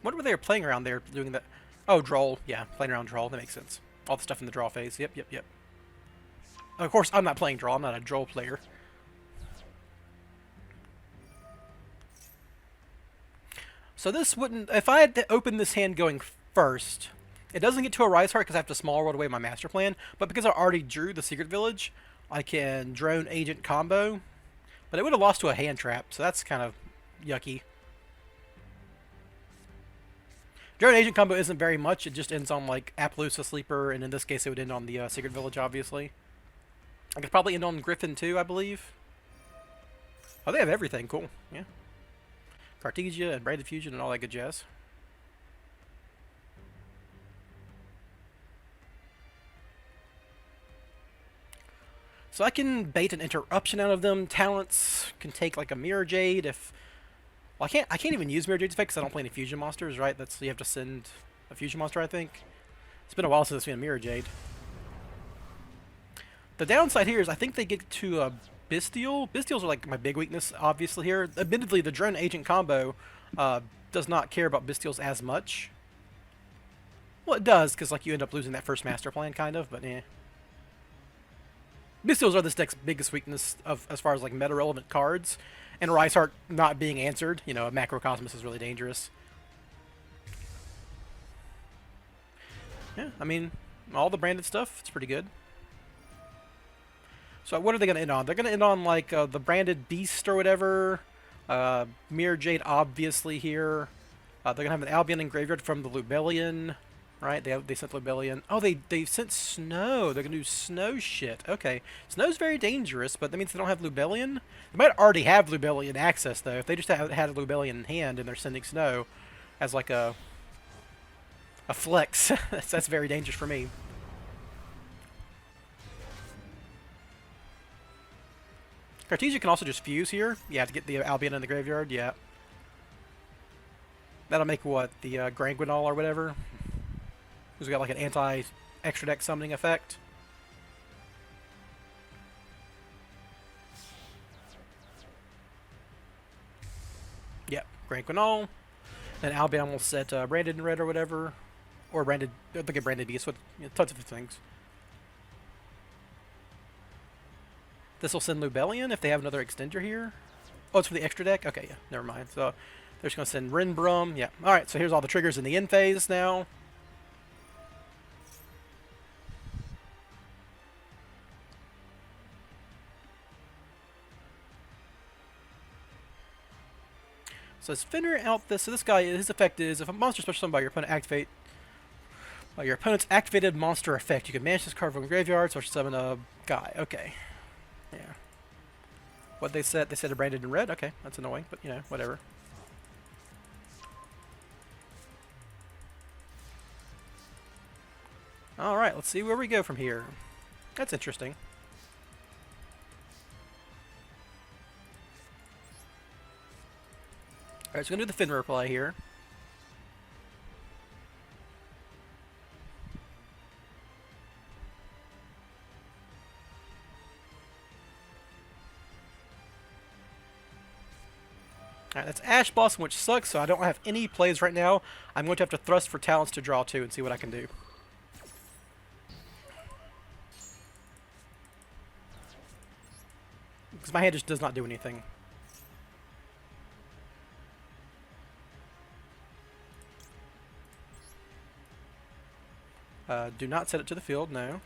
What were they playing around there doing that? Oh, Droll. Yeah, playing around Droll. That makes sense. All the stuff in the draw phase. Yep. Of course, I'm not playing Droll. I'm not a Droll player. So this wouldn't... If I had to open this hand going first, it doesn't get to a Rise Heart because I have to Small World away my Master Plan. But because I already drew the Secret Village, I can Drone Agent combo. But it would have lost to a hand trap, so that's kind of yucky. Drone Agent combo isn't very much. It just ends on, like, Appaloosa Sleeper, and in this case it would end on the Secret Village, obviously. I could probably end on Griffin, too, I believe. Oh, they have everything. Cool. Yeah. Cartesia and Braided Fusion and all that good jazz. So I can bait an interruption out of them. Talents can take like a Mirror Jade if... Well, I can't even use Mirror Jade's effect because I don't play any Fusion monsters, right? You have to send a Fusion monster, I think. It's been a while since I've seen a Mirror Jade. The downside here is I think they get to a Bystial. Bystials are like my big weakness, obviously, here. Admittedly, the Drone Agent combo does not care about Bystials as much. Well, it does, because like you end up losing that first Master Plan, kind of, but eh. Bystials are this deck's biggest weakness as far as like meta-relevant cards. And Rise Heart not being answered, you know, a Macrocosmos is really dangerous. Yeah, I mean, all the branded stuff, it's pretty good. So what are they going to end on? They're going to end on, like, the branded Beast or whatever. Mirror Jade, obviously, here. They're going to have an Albion in Graveyard from the Lubellion, right? They sent Lubellion. Oh, they sent Snow. They're going to do Snow shit. Okay. Snow's very dangerous, but that means they don't have Lubellion. They might already have Lubellion access, though. If they just had a Lubellion in hand and they're sending Snow as, like, a flex, that's very dangerous for me. Cartesia can also just fuse here. Yeah, to get the Albion in the graveyard, yeah. That'll make what? The Granguinol or whatever? Who's got like an anti-extra deck summoning effect. Yep, Granguinol. And Albion will set Branded in red or whatever. Or Branded, look at Branded Beast with tons of things. This will send Lubellion if they have another extender here. Oh, it's for the extra deck? Okay, yeah, never mind. So they're just going to send Rinbrum. Yeah, alright, so here's all the triggers in the end phase now. So let's Finner out this. So this guy, his effect is if a monster special summoned by your opponent's activated monster effect, you can manage this card from the graveyard, so summon a guy. Okay. Yeah. What they said a Branded in red. Okay, that's annoying, but you know, whatever. All right, let's see where we go from here. That's interesting. All right, so we're gonna do the Finner play here. Alright, that's Ash Blossom, which sucks, so I don't have any plays right now. I'm going to have to thrust for talents to draw 2 and see what I can do. Because my hand just does not do anything. Do not set it to the field, no.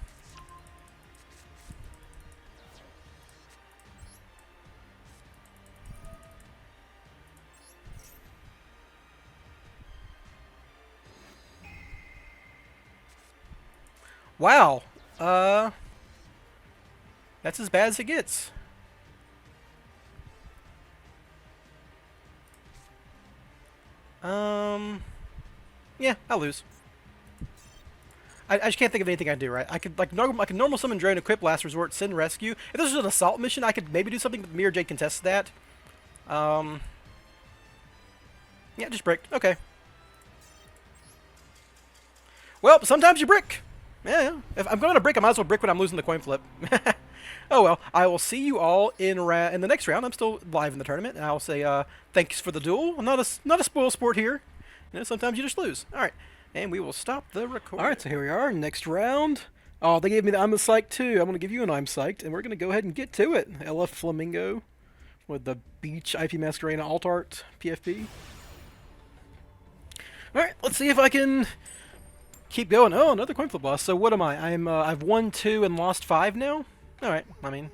Wow. That's as bad as it gets. Yeah, I'll lose. I just can't think of anything I do, right? I could normal summon Drone, equip Last Resort, send Rescue. If this was an assault mission, I could maybe do something that Mirror Jade contests that. Yeah, just bricked. Okay. Well, sometimes you brick. Yeah. If I'm going to brick, I might as well brick when I'm losing the coin flip. Oh well. I will see you all in the next round. I'm still live in the tournament, and I'll say thanks for the duel. I'm not a spoil sport here. You know, sometimes you just lose. All right. And we will stop the recording. Alright, so here we are, next round. Oh, they gave me the I'm Psyched too. I'm going to give you an I'm Psyched, and we're going to go ahead and get to it. LF Flamingo with the Beach IP Masquerade Alt Art PFP. Alright, let's see if I can keep going. Oh, another coin flip loss. So what am I? I've won 2 and lost 5 now? Alright, I mean,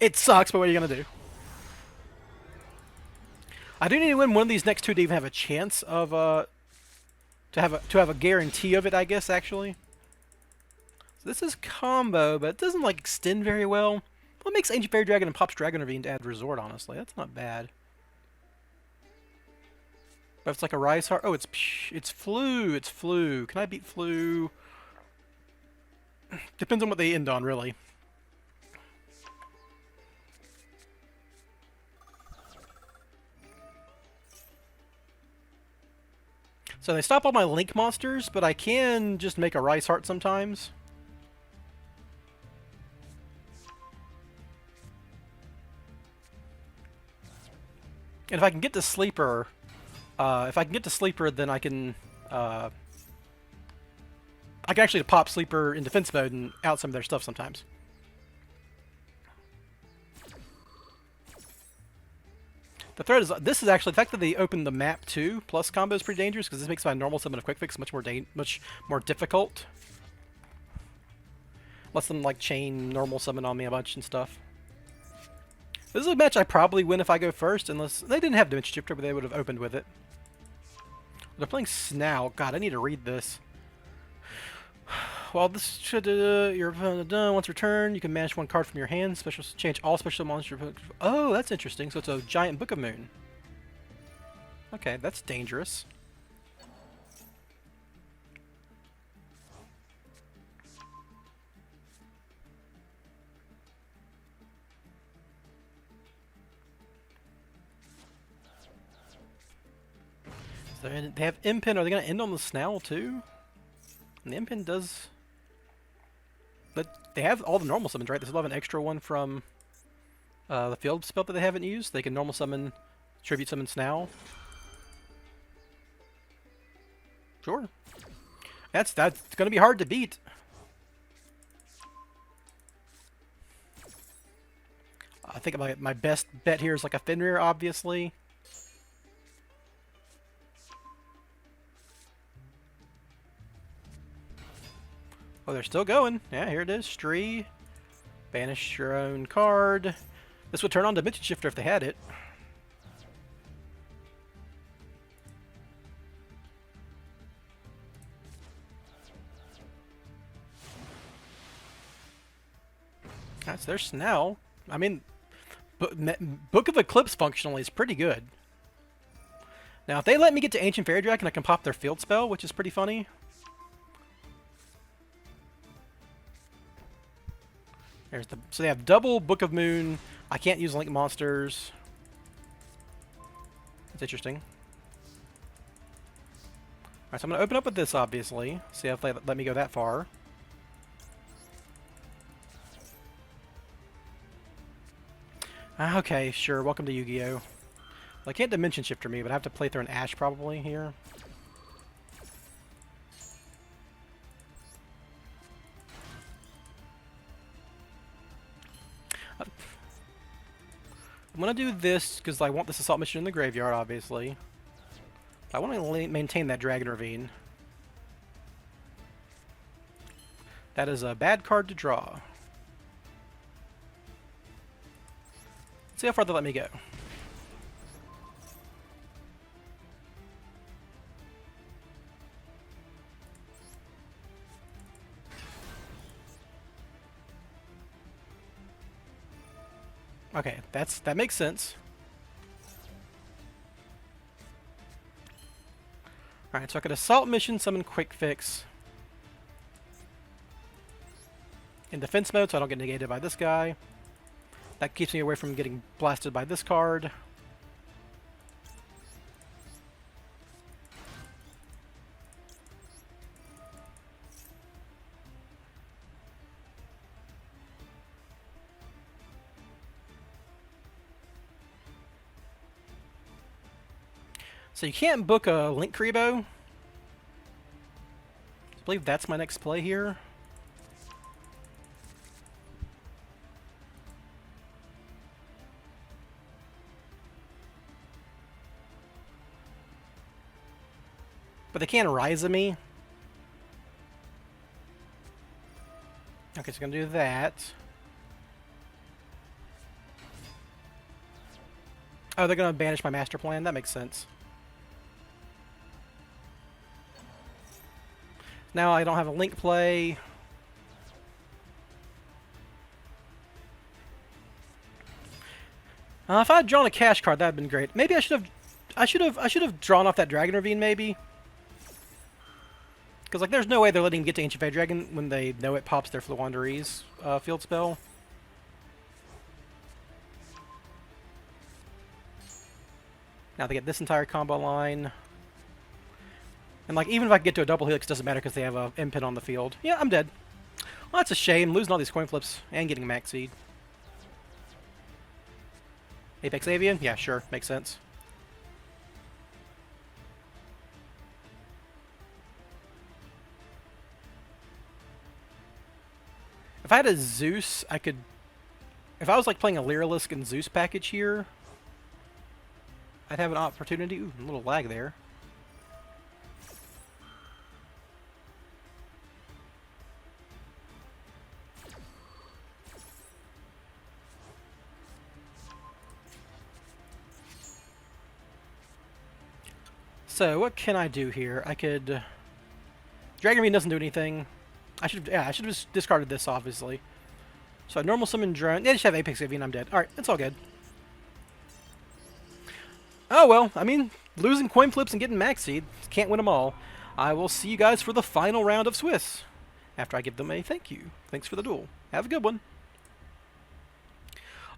it sucks, but what are you going to do? I do need to win one of these next 2 to even have a chance of, to have a guarantee of it, I guess, actually. So this is combo, but it doesn't, like, extend very well. What makes Ancient Fairy Dragon and Pop's Dragon Ravine to add Resort, honestly? That's not bad. But it's like a Rise Heart. Oh, it's Flu. It's Flu. Can I beat Flu? Depends on what they end on, really. So they stop all my Link monsters, but I can just make a Rice Heart sometimes. And if I can get to Sleeper, then I can actually pop Sleeper in defense mode and out some of their stuff sometimes. The threat is, this is actually, the fact that they opened the map too, plus combo is pretty dangerous, because this makes my normal summon of Quick Fix much more difficult. Lets them, like, chain normal summon on me a bunch and stuff. This is a match I probably win if I go first, unless they didn't have Dimension Shifter, but they would have opened with it. They're playing Snow. God, I need to read this. While this should your opponent done once returned, you can manage 1 card from your hand. Change all special monster. Oh, that's interesting. So it's a giant Book of Moon. Okay, that's dangerous. So they have Impin. Are they going to end on the Snarl too? And the Impin does... But they have all the normal summons, right? They still have an extra one from the field spell that they haven't used. They can normal summon, tribute summon Snarl. Sure. That's going to be hard to beat. I think my best bet here is like a Fenrir, obviously. Oh, they're still going. Yeah, here it is. Stree. Banish your own card. This would turn on Dimension Shifter if they had it. That's their Snell. I mean, Book of Eclipse functionally is pretty good. Now, if they let me get to Ancient Fairy Dragon, I can pop their field spell, which is pretty funny. So they have double Book of Moon. I can't use Link monsters. That's interesting. Alright, so I'm going to open up with this, obviously. See if they let me go that far. Okay, sure. Welcome to Yu-Gi-Oh! Well, I can't Dimension Shifter me, but I have to play through an Ash probably here. I'm going to do this because I want this Assault Mission in the graveyard, obviously. I want to maintain that Dragon Ravine. That is a bad card to draw. Let's see how far they let me go. Okay, that makes sense. Alright, so I could Assault Mission, summon Quick Fix. In defense mode, so I don't get negated by this guy. That keeps me away from getting blasted by this card. So you can't book a Link Kribo. I believe that's my next play here. But they can't Rise me. Okay, so I'm gonna do that. Oh, they're gonna banish my master plan? That makes sense. Now I don't have a Link play. If I had drawn a cash card, that'd been great. Maybe I should have drawn off that Dragon Ravine, maybe. Because like, there's no way they're letting him get to Ancient Fairy Dragon when they know it pops their Floowandereeze field spell. Now they get this entire combo line. And like, even if I get to a double helix, it doesn't matter because they have a Impin on the field. Yeah, I'm dead. Well, that's a shame, losing all these coin flips and getting max seed. Apex Avian? Yeah, sure, makes sense. If I had a Zeus, I could... If I was like playing a Lyrilisk and Zeus package here, I'd have an opportunity. Ooh, a little lag there. So, what can I do here? I could... Dragon Ravine doesn't do anything. I should have just discarded this, obviously. So, I normal summon Drone. They just have Apex Avian, I'm dead. Alright, it's all good. Oh, well, I mean, losing coin flips and getting max seed. Can't win them all. I will see you guys for the final round of Swiss. After I give them a thank you. Thanks for the duel. Have a good one.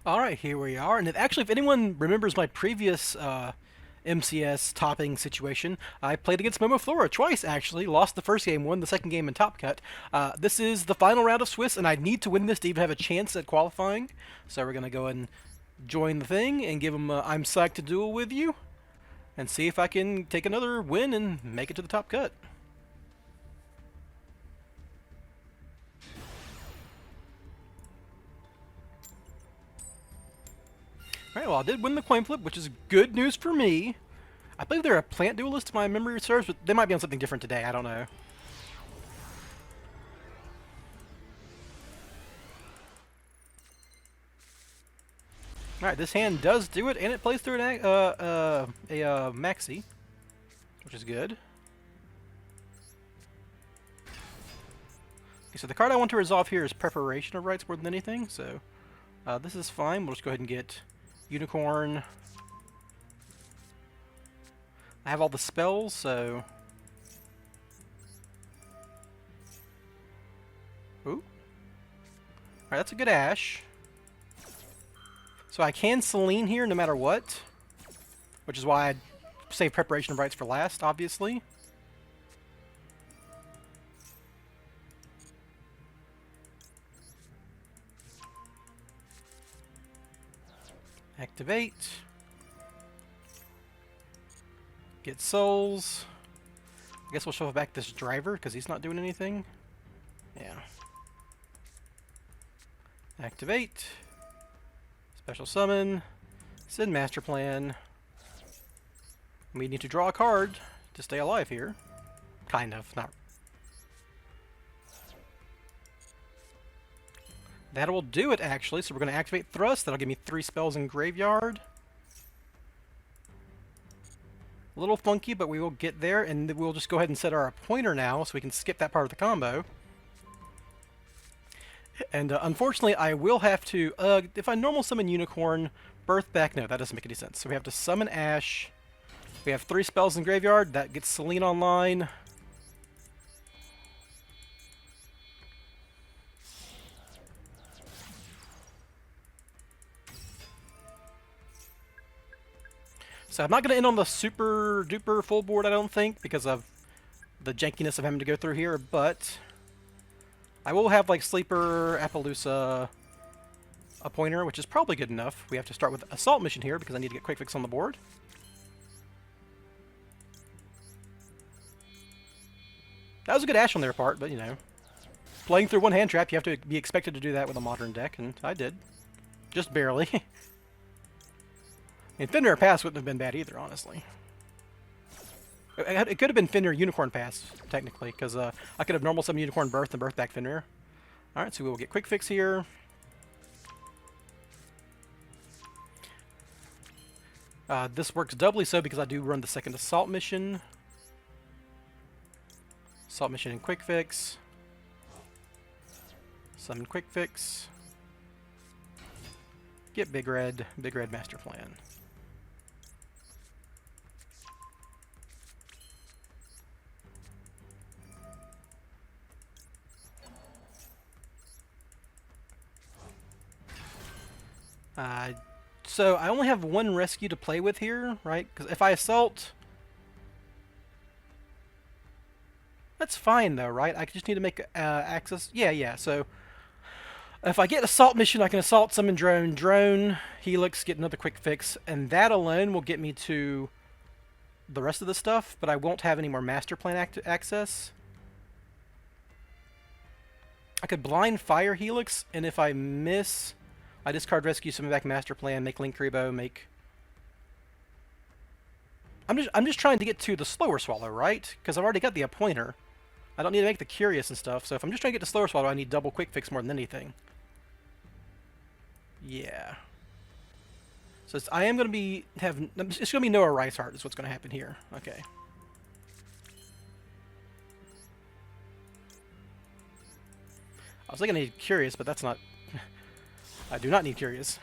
Alright, here we are. And actually, if anyone remembers my previous MCS topping situation. I played against Momoflora twice, actually. Lost the first game, won the second game in Top Cut. This is the final round of Swiss, and I need to win this to even have a chance at qualifying. So we're going to go and join the thing and give them I'm psyched to duel with you and see if I can take another win and make it to the Top Cut. Alright, well, I did win the coin flip, which is good news for me. I believe they're a plant duelist, if my memory serves, but they might be on something different today. I don't know. Alright, this hand does do it, and it plays through a maxi, which is good. Okay, so the card I want to resolve here is Preparation of Rites more than anything, so this is fine. We'll just go ahead and get Unicorn. I have all the spells, so... Ooh. Alright, that's a good Ash. So I can Selene here no matter what, which is why I'd save Preparation of Rites for last, obviously. Activate. Get souls. I guess we'll shuffle back this driver because he's not doing anything. Yeah. Activate. Special summon. Send master plan. We need to draw a card to stay alive here. Kind of. Not. That will do it, actually. So we're going to activate Thrust. That'll give me 3 spells in Graveyard. A little funky, but we will get there, and we'll just go ahead and set our pointer now so we can skip that part of the combo. And unfortunately, I will have to, if I normal summon Unicorn, Birth back, no, that doesn't make any sense. So we have to summon Ash. We have 3 spells in Graveyard. That gets Selene online. So I'm not going to end on the super duper full board, I don't think, because of the jankiness of having to go through here, but I will have like Sleeper, Appaloosa, a pointer, which is probably good enough. We have to start with Assault Mission here because I need to get Quick Fix on the board. That was a good Ash on their part, but you know, playing through one hand trap, you have to be expected to do that with a modern deck, and I did. Just barely. And Fenrir Pass wouldn't have been bad either, honestly. It could have been Fenrir Unicorn Pass, technically, because I could have normal summon Unicorn Birth and Birth back Fenrir. Alright, so we will get Quick Fix here. This works doubly so because I do run the second Assault Mission. Assault Mission and Quick Fix. Summon Quick Fix. Get Big Red Master Plan. So I only have 1 rescue to play with here, right? Because if I assault... That's fine though, right? I just need to make access... Yeah, so... If I get Assault Mission, I can Assault, Summon Drone, Drone, Helix, get another Quick Fix, and that alone will get me to the rest of the stuff, but I won't have any more Master Plan access. I could Blind Fire Helix, and if I miss... I discard Rescue, summon back Master Plan, make Link Rebo, make... I'm just trying to get to the Slower Swallow, right? Because I've already got the Appointer. I don't need to make the Curious and stuff, so if I'm just trying to get to Slower Swallow, I need double Quick Fix more than anything. Yeah. So I am going to be... It's going to be Noah Rice Heart is what's going to happen here. Okay. I was thinking I need Curious, but that's not... I do not need Curious.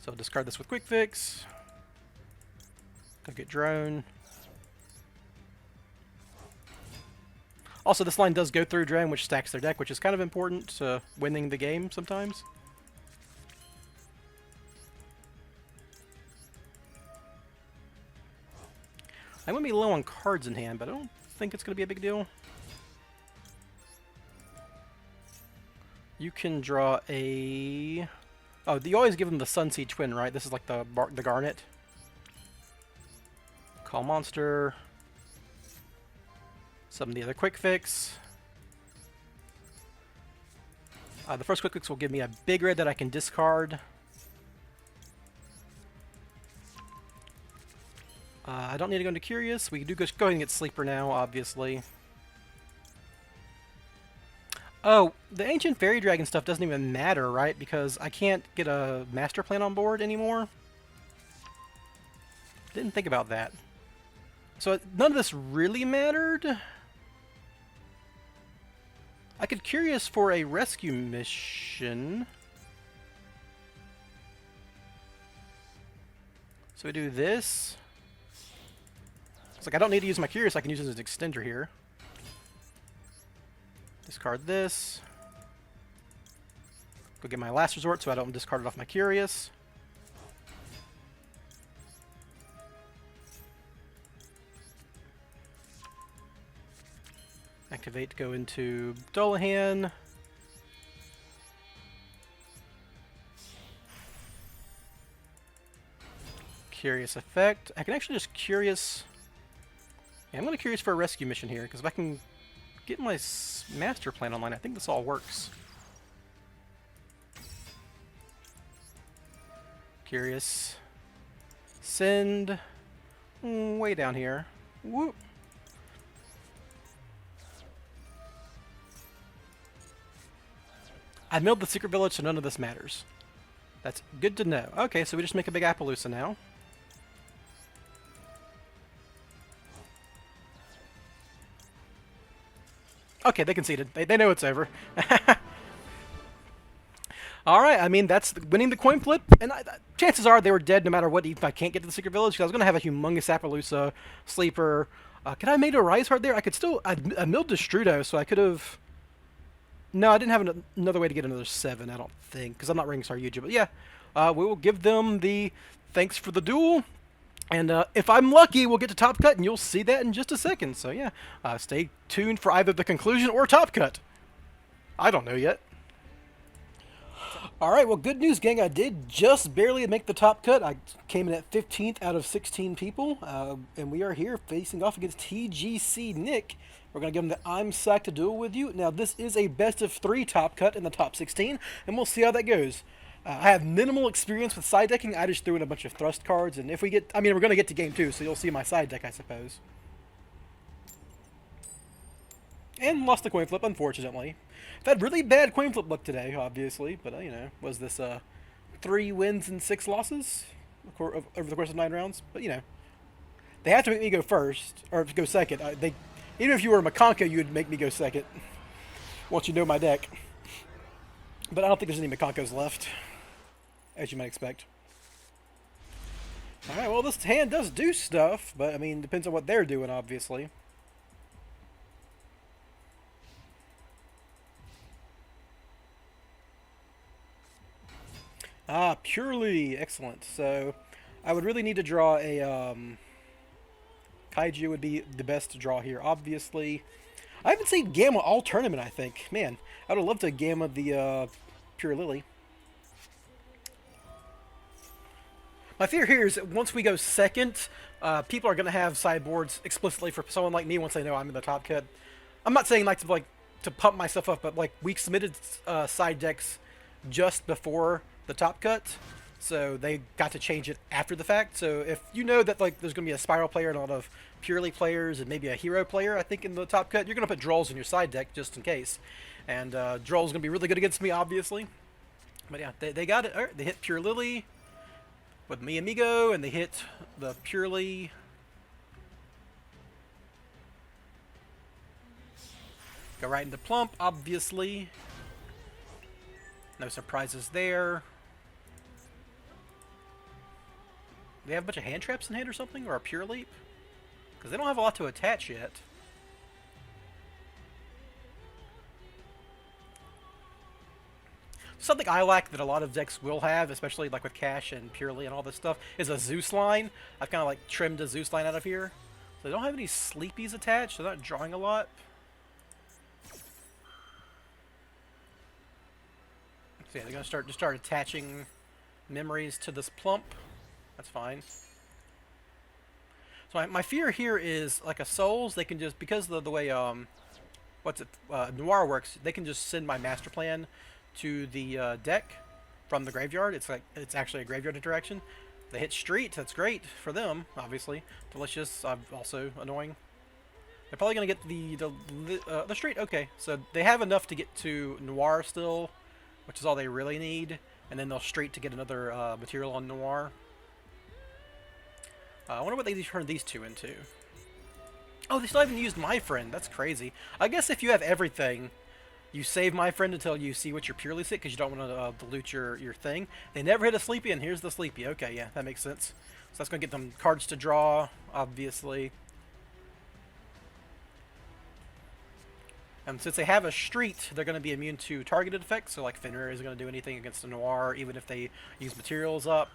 So discard this with Quick Fix. Go get Drone. Also, this line does go through Drone, which stacks their deck, which is kind of important to winning the game sometimes. I'm going to be low on cards in hand, but I don't think it's going to be a big deal. You can draw a... Oh, you always give them the Sunseed Twin, right? This is like the Garnet. Call monster. Some of the other quick fix. The first quick fix will give me a big red that I can discard. I don't need to go into Curious. We do go ahead and get Sleeper now, obviously. Oh, the Ancient Fairy Dragon stuff doesn't even matter, right? Because I can't get a Master Plan on board anymore. Didn't think about that. So none of this really mattered. I could Curious for a rescue mission. So we do this. It's like I don't need to use my Curious, I can use it as an extender here. Discard this. Go get my Last Resort so I don't discard it off my Curious. Activate to go into Dullahan. Curious effect. I can actually just Curious... Yeah, I'm going to Curious for a rescue mission here, because if I can get my Master Plan online, I think this all works. Curious. Send. Way down here. Whoop. I milled the secret village, so none of this matters. That's good to know. Okay, so we just make a big Appaloosa now. Okay, they conceded. They know it's over. Alright, I mean, that's winning the coin flip, and chances are they were dead no matter what, even if I can't get to the secret village, because I was going to have a humongous Appaloosa, Sleeper. Could I have made a Rise Heart there? I could still... I milled Destrudo, so I could have... No, I didn't have another way to get another 7, I don't think, because I'm not ringing Saryuja, but yeah. We will give them the thanks for the duel, and if I'm lucky, we'll get to Top Cut, and you'll see that in just a second, so yeah. Stay tuned for either the conclusion or Top Cut. I don't know yet. Alright, well, good news, gang. I did just barely make the Top Cut. I came in at 15th out of 16 people, and we are here facing off against TGC Nick. We're going to give him the I'm psyched to duel with you. Now, this is a best of 3 Top Cut in the top 16, and we'll see how that goes. I have minimal experience with side decking. I just threw in a bunch of thrust cards, and if we get... I mean, we're going to get to game 2, so you'll see my side deck, I suppose. And lost the coin flip, unfortunately. I've had really bad coin flip luck today, obviously, but, you know, was this 3 wins and 6 losses over the course of 9 rounds? But, you know, they have to make me go first, or go second. Even if you were a Makonko, you would make me go second, once you know my deck. But I don't think there's any Makonkos left, as you might expect. Alright, well, this hand does do stuff, but, I mean, depends on what they're doing, obviously. Purely. Excellent. So, I would really need to draw a, Kaiju would be the best to draw here, obviously. I haven't seen Gamma all tournament, I think. Man, I would love to Gamma the, Pure Lily. My fear here is that once we go second, people are going to have sideboards explicitly for someone like me once they know I'm in the Top Cut. I'm not saying to pump myself up, but like we submitted side decks just before the Top Cut, so they got to change it after the fact. So if you know that like there's going to be a Spyral player and a lot of Purely players and maybe a Hero player, I think in the Top Cut, you're going to put Drolls in your side deck just in case. And Droll's going to be really good against me, obviously. But yeah, they got it. Right, they hit Pure Lily with Mi Amigo, and they hit the Purely. Go right into Plump, obviously. No surprises there. They have a bunch of hand traps in hand or something? Or a Pure Leap? Because they don't have a lot to attach yet. Something I like that a lot of decks will have, especially like with Cash and Purely and all this stuff, is a Zeus line. I've kind of like trimmed a Zeus line out of here. So they don't have any sleepies attached, so they're not drawing a lot. So yeah, they're gonna start attaching memories to this plump. That's fine. So my fear here is like a Souls. They can just, because of the way Noir works, they can just send my master plan to the deck from the graveyard. It's actually a graveyard interaction. They hit street. That's great for them, obviously. Delicious. Also annoying. They're probably gonna get the street. Okay, so they have enough to get to Noir still, which is all they really need, and then they'll street to get another material on Noir. I wonder what they turn these two into. Oh, they still haven't used My Friend. That's crazy. I guess if you have everything, you save My Friend until you see what you're purely sick, because you don't want to dilute your thing. They never hit a Sleepy, and here's the Sleepy. Okay, yeah, that makes sense. So that's going to get them cards to draw, obviously. And since they have a street, they're going to be immune to targeted effects. So like Fenrir isn't going to do anything against the Noir, even if they use materials up.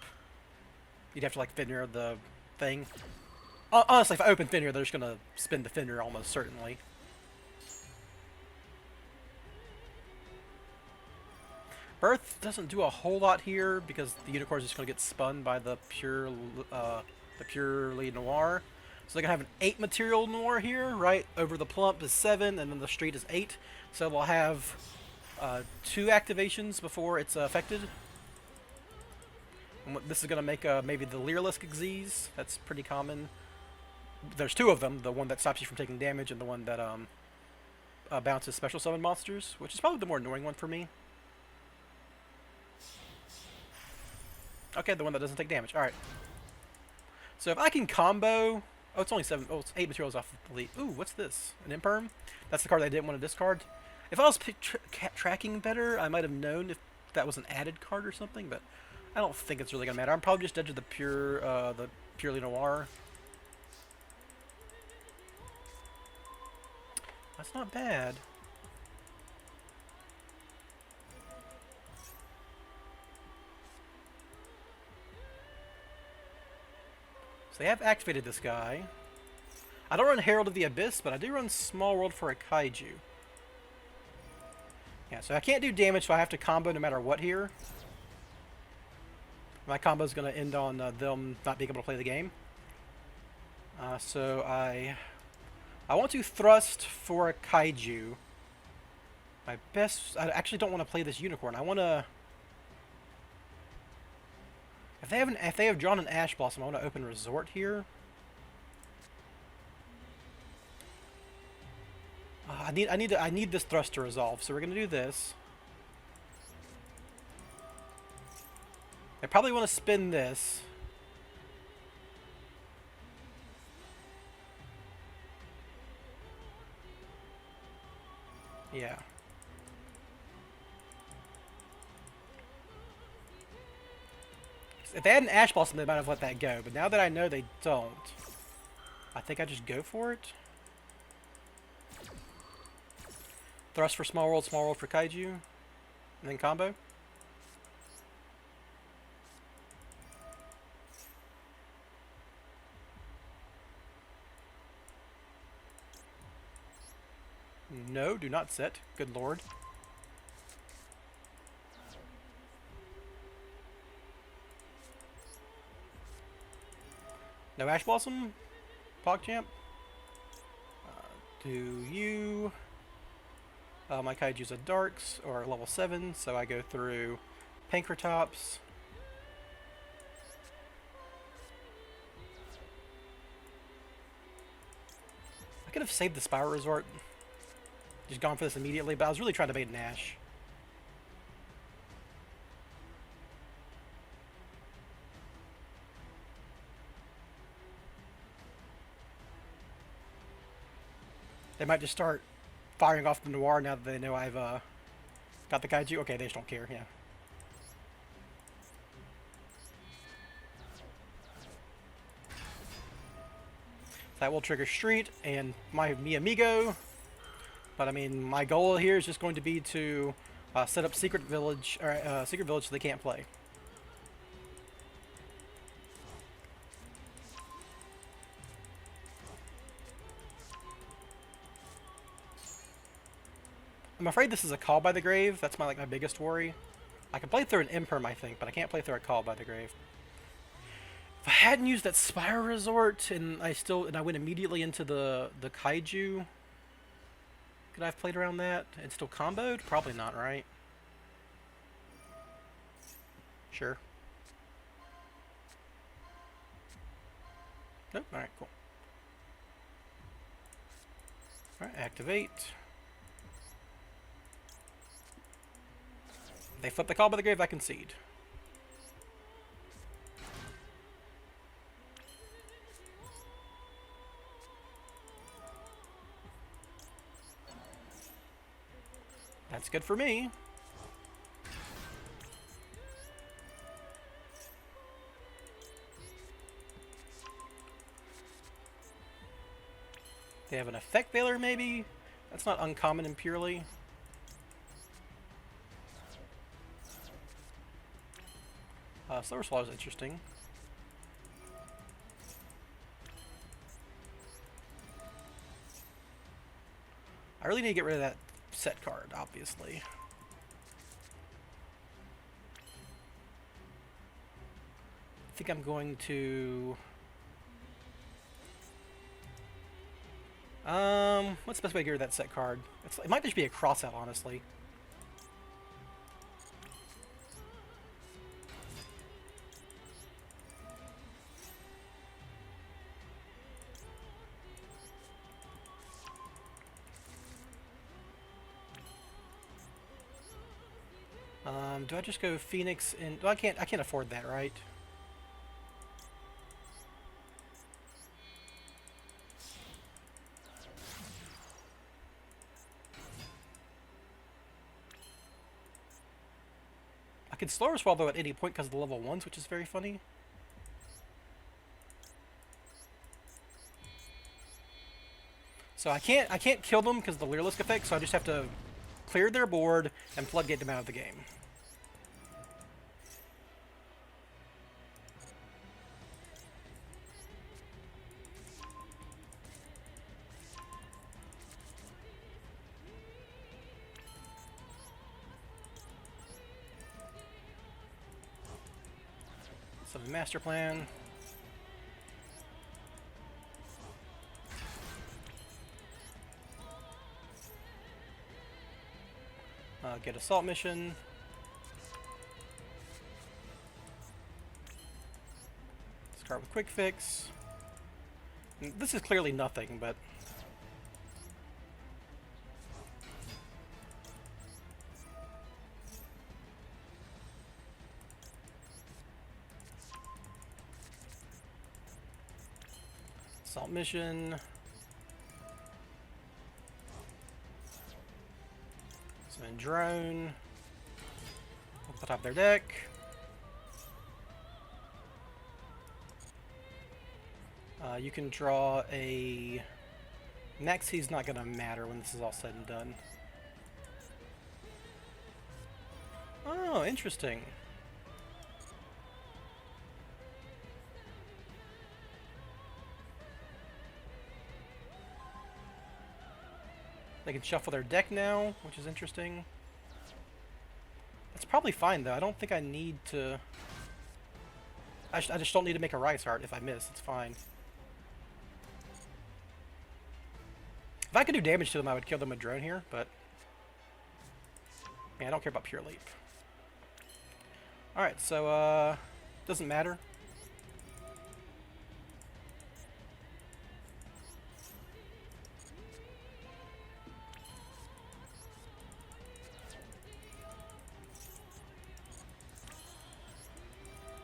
You'd have to like Fenrir the thing. Honestly, if I open Fenrir, they're just going to spin the Fenrir almost certainly. Birth doesn't do a whole lot here because the Unicorn is just going to get spun by the purely Noir. So they're going to have an 8 material Noir here, right? Over the plump is 7, and then the street is 8. So they'll have 2 activations before it's affected. And this is going to make maybe the Leerlisk Xyz. That's pretty common. There's 2 of them, the one that stops you from taking damage and the one that bounces special summon monsters, which is probably the more annoying one for me. Okay, the one that doesn't take damage. Alright. So if I can combo... Oh, it's only 7. Oh, it's 8 materials off the lead. Ooh, what's this? An Imperm? That's the card I didn't want to discard. If I was tracking better, I might have known if that was an added card or something, but I don't think it's really going to matter. I'm probably just dead to the purely Noir. That's not bad. So they have activated this guy. I don't run Herald of the Abyss, but I do run Small World for a Kaiju. Yeah, so I can't do damage, so I have to combo no matter what here. My combo is going to end on them not being able to play the game. So I want to thrust for a Kaiju. I actually don't want to play this Unicorn. I want to... If they have drawn an Ash Blossom, I want to open Resort here. I need this thrust to resolve, so we're gonna do this. I probably want to spin this. Yeah. If they had an Ash Blossom, they might have let that go. But now that I know they don't, I think I just go for it. Thrust for Small World for Kaiju. And then combo. No, do not set. Good lord. No Ash Blossom? PogChamp? Do you... my Kaiju's a Darks, or level 7, so I go through Pankratops. I could have saved the Spyral Resort. Just gone for this immediately, but I was really trying to bait an Ash. They might just start firing off the Noir now that they know I've got the Kaiju. Okay, they just don't care, yeah. That will trigger Street and mi amigo. But I mean, my goal here is just going to be to set up Secret Village, or Secret Village so they can't play. I'm afraid this is a Call by the Grave. That's my biggest worry. I can play through an Imperm, I think, but I can't play through a Call by the Grave. If I hadn't used that Spyral Resort and I went immediately into the Kaiju, could I have played around that and still comboed? Probably not, right? Sure. Nope. Alright, cool. Alright, activate. If they flip the Call by the Grave, I concede. That's good for me. They have an Effect Veiler, maybe? That's not uncommon in Purely. Silver Swallow is interesting. I really need to get rid of that set card, obviously. I think I'm going to... what's the best way to get rid of that set card? It might just be a crossout, honestly. Do I just go Phoenix and... Well, I can't afford that, right? I could slower swallow at any point because of the level 1s, which is very funny. So I can't kill them because of the Leerlisk effect, so I just have to clear their board and floodgate them out of the game. So the master plan. Get assault mission. Start with quick fix. And this is clearly nothing, but assault mission. And drone. Off the top of their deck. You can draw a... Maxi's not going to matter when this is all said and done. Oh, interesting. They can shuffle their deck now, which is interesting. That's probably fine, though. I don't think I need to... I just don't need to make a Rice Art if I miss. It's fine. If I could do damage to them, I would kill them with Drone here, but... Man, I don't care about Pure Leap. Alright, so, doesn't matter.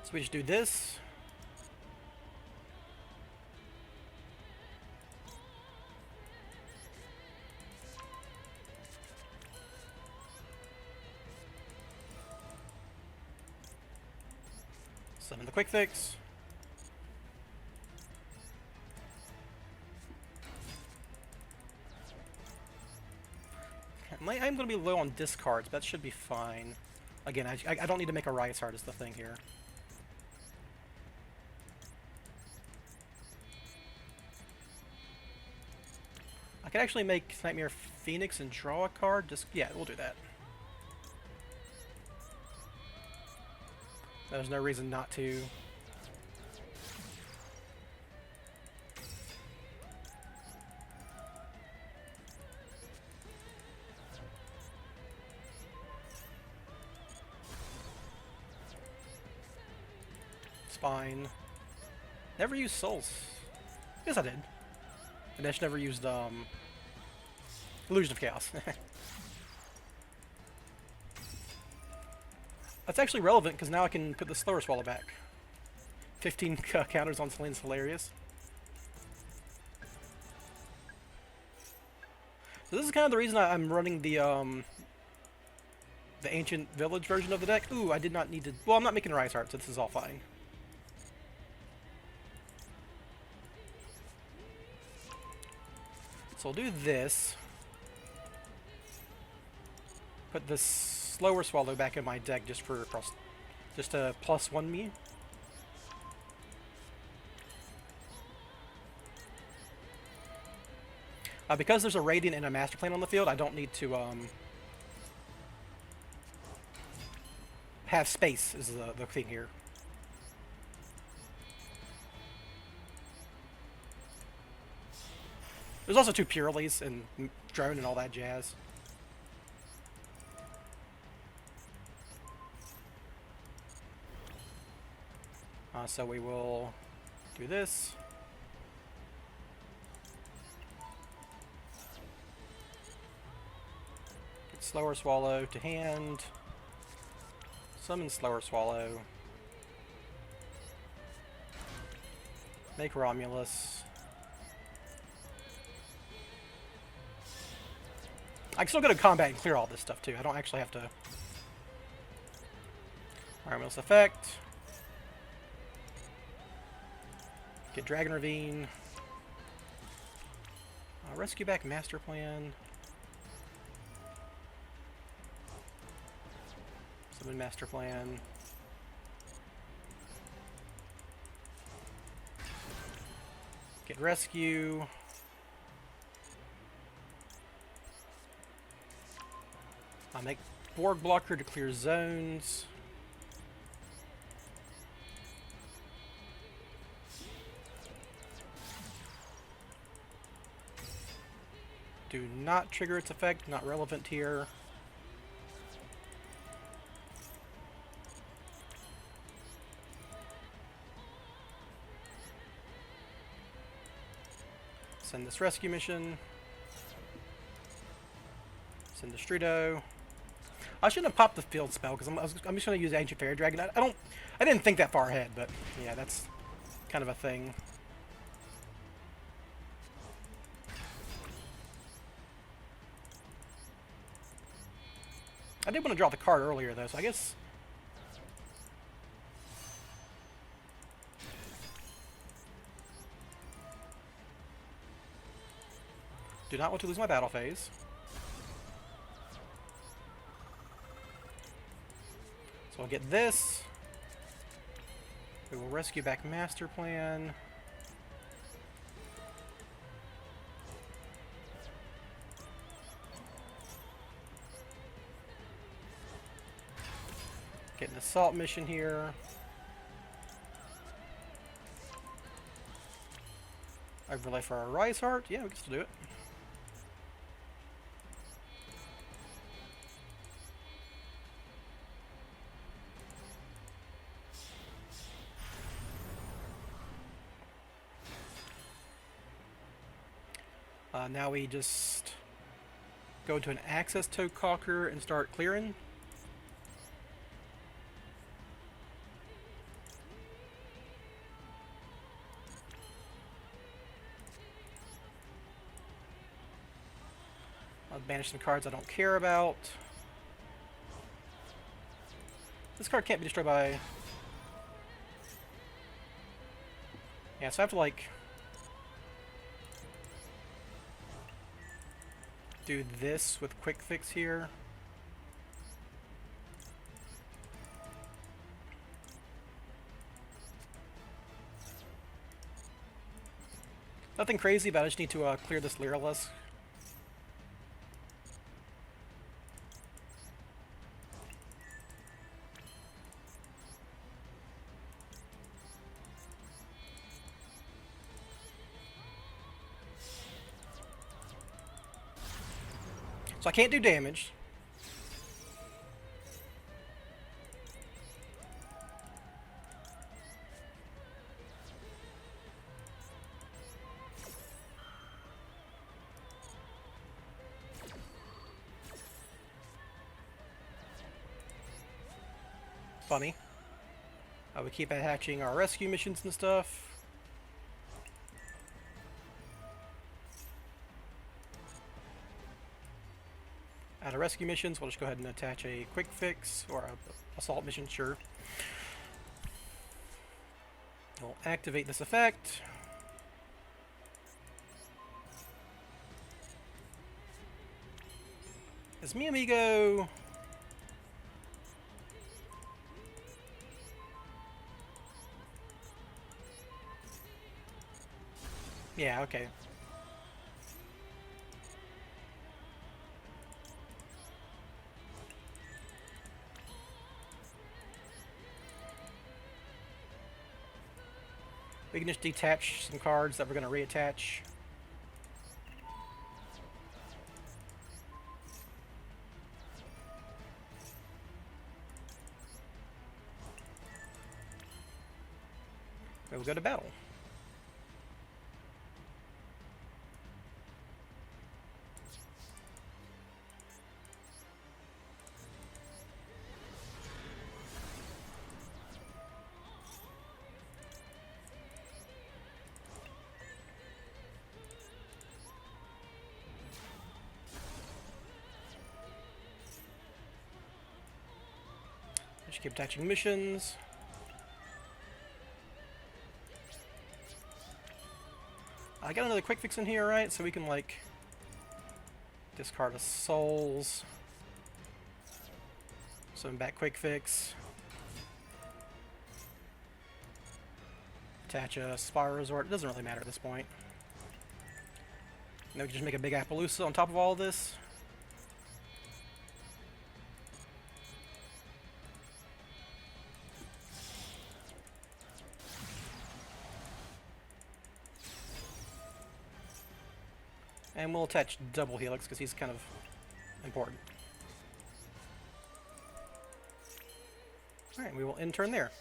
So we just do this. Summon the quick fix. I'm going to be low on discards, but that should be fine. Again, I don't need to make a Riot Heart is the thing here. could actually make Nightmare Phoenix and draw a card. Just, yeah, we'll do that. There's no reason not to. Spine. Never used Souls. Yes, I did. And I just never used, Illusion of Chaos. That's actually relevant, because now I can put the slower swallow back. 15 counters on Selene's hilarious. So this is kind of the reason I'm running the Ancient Village version of the deck. Ooh, I did not need to... Well, I'm not making a Rise Heart, so this is all fine. So I'll do this. Put this slower swallow back in my deck just for just to +1 me. Because there's a Radiant and a Master Plan on the field, I don't need to have space is the thing here. There's also 2 Pureleys and Drone and all that jazz. So we will do this. Get Slower Swallow to hand. Summon Slower Swallow. Make Romulus. I can still go to combat and clear all this stuff too. I don't actually have to. Romulus effect. Get Dragon Ravine. Rescue back Master Plan. Summon Master Plan. Get Rescue. I'll make Borg Blocker to clear zones. Do not trigger its effect, not relevant here. Send this rescue mission. Send the Streeto. I shouldn't have popped the field spell because I'm just going to use Ancient Fairy Dragon. I didn't think that far ahead, but yeah, that's kind of a thing. I did want to draw the card earlier though, so I guess. Do not want to lose my battle phase. So I'll get this. We will rescue back Master Plan. Get an assault mission here. Overlay for our Rise Heart. Yeah, we can still do it. Now we just go to an access to Caulker and start clearing. I'll banish some cards I don't care about. This card can't be destroyed by... Yeah, so I have to like... do this with Quick Fix here. Nothing crazy, but I just need to clear this Lyralisk So I can't do damage. Funny. We keep hatching our rescue missions and stuff. Out of rescue missions, we'll just go ahead and attach a quick fix, or a assault mission, sure. We'll activate this effect. Is mi amigo... Yeah, okay. We can just detach some cards that we're going to reattach. We'll go to battle. Just keep attaching missions. I got another quick fix in here, right? So we can, like, discard a souls. Send back quick fix. Attach a Spyral resort. It doesn't really matter at this point. Now we can just make a big Appaloosa on top of all of this. And we'll attach double Helix because he's kind of important. Alright, we will end turn there.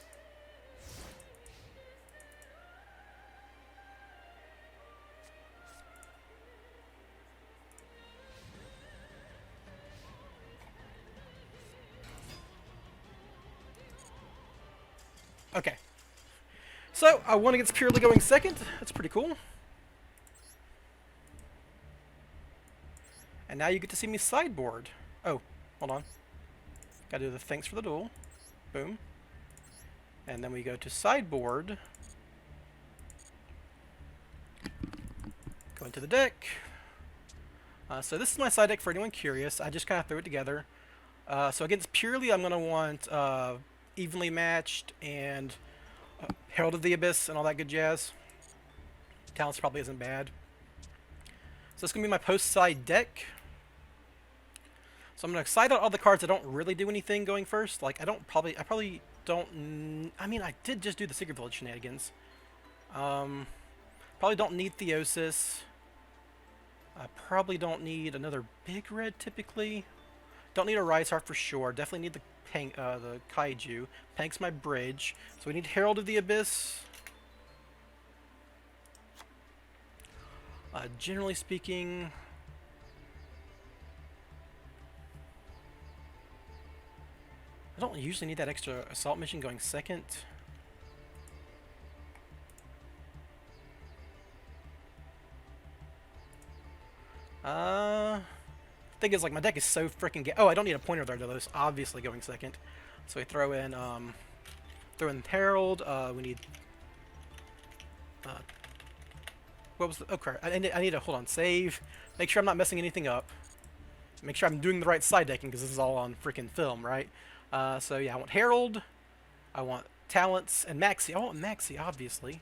Okay. So, I won against Purely going second. That's pretty cool. And now you get to see me sideboard. Oh, hold on. Gotta do the thanks for the duel. Boom. And then we go to sideboard. Go into the deck. So this is my side deck for anyone curious. I just kind of threw it together. So against Purely, I'm going to want evenly matched and Herald of the Abyss and all that good jazz. Talents probably isn't bad. So this is going to be my post-side deck. So I'm going to side out all the cards that don't really do anything going first. Like, I probably don't... I mean, I did just do the Secret Village shenanigans. Probably don't need Theosis. I probably don't need another big red, typically. Don't need a Rise Heart for sure. Definitely need the Kaiju. Pank's my bridge. So we need Herald of the Abyss. Generally speaking... I don't usually need that extra assault mission going second. Thing is, like, my deck is so freaking oh, I don't need a pointer there, though. It's obviously going second. So we throw in Herald. We need... what was the... Oh, crap. I need to, hold on, save. Make sure I'm not messing anything up. Make sure I'm doing the right side decking, because this is all on freaking film, right? So yeah, I want Herald, I want Talents, and Maxi. I want Maxi, obviously.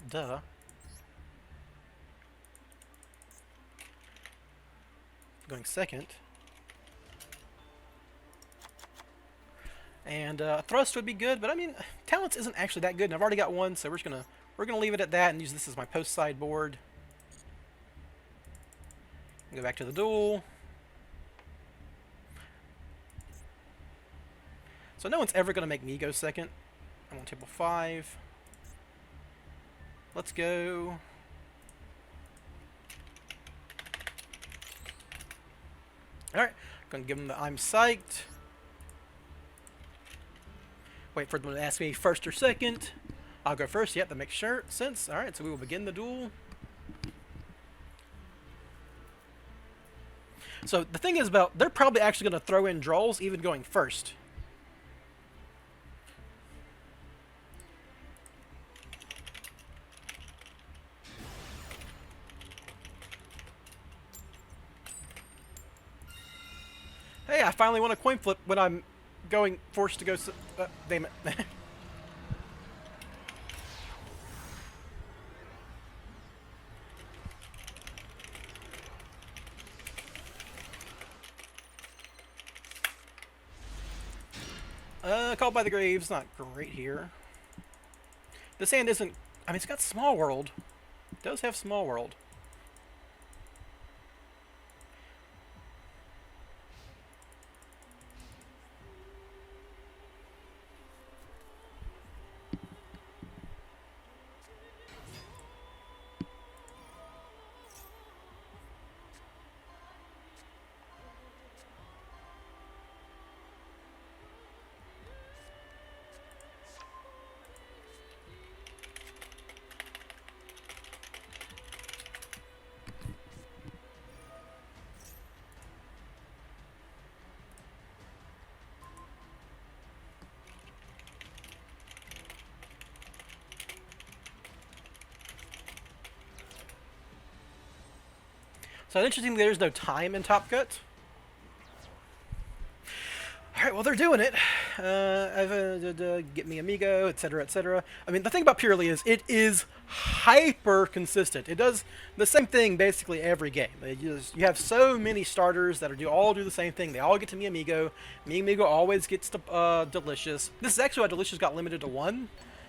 Duh. Going second. And Thrust would be good, but I mean, Talents isn't actually that good, and I've already got one, so we're gonna leave it at that and use this as my post sideboard. Go back to the duel. So no one's ever going to make me go second. I'm on table 5. Let's go. Alright, gonna give them the I'm psyched. Wait for them to ask me first or second. I'll go first. Yep, that makes sense. Alright, so we will begin the duel. So the thing is about, they're probably actually going to throw in draws even going first. Hey, I finally won a coin flip when I'm going forced to go. Damn it. Called by the Graves, not great here. This hand isn't. I mean, it's got Small World. It does have Small World. So interestingly, there's no time in Top Cut. Alright, well, they're doing it. Get me Amigo, etc., etc. I mean, the thing about Purely is it is hyper consistent. It does the same thing basically every game. You have so many starters that all do the same thing. They all get to Mi Amigo. Mi Amigo always gets to Delicious. This is actually why Delicious got limited to 1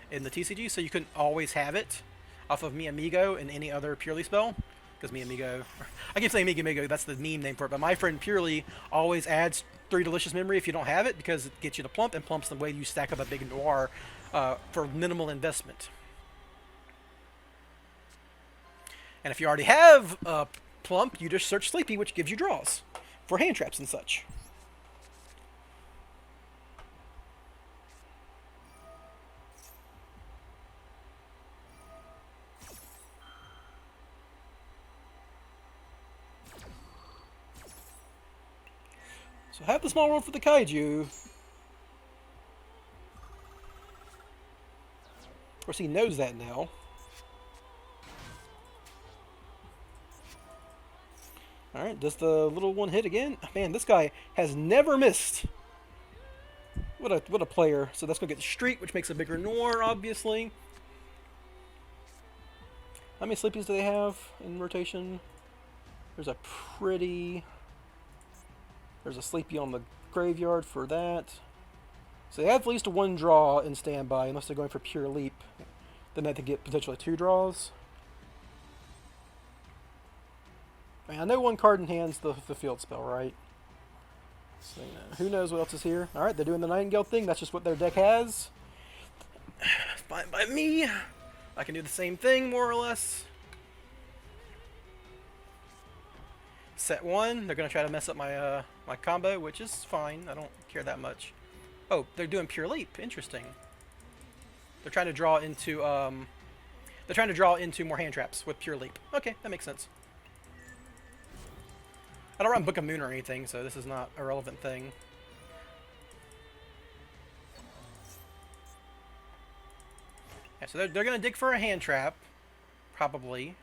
in the TCG, so you couldn't always have it off of Mi Amigo in any other Purely spell. Because Mi Amigo, I keep saying Mi Amigo, that's the meme name for it, but my friend Purely always adds 3 Delicious Memory if you don't have it, because it gets you to plump, and plump's the way you stack up a big Noir for minimal investment. And if you already have plump, you just search Sleepy, which gives you draws for hand traps and such. So have the Small World for the Kaiju. Of course, he knows that now. Alright, does the little one hit again? Man, this guy has never missed. What a player. So that's going to get the Street, which makes a bigger Noir, obviously. How many Sleepies do they have in rotation? There's a pretty... There's a Sleepy on the graveyard for that. So they have at least 1 draw in standby, unless they're going for Pure Leap. Then they have to get potentially 2 draws. I mean, I know 1 card in hand's the field spell, right? So, who knows what else is here? Alright, they're doing the Nightingale thing. That's just what their deck has. Fine by me. I can do the same thing, more or less. Set 1. They're going to try to mess up my my combo, which is fine. I don't care that much. Oh, they're doing Pure Leap. Interesting. They're trying to draw into more hand traps with Pure Leap. Okay, that makes sense. I don't run Book of Moon or anything, so this is not a relevant thing. Yeah, so they're going to dig for a hand trap, probably.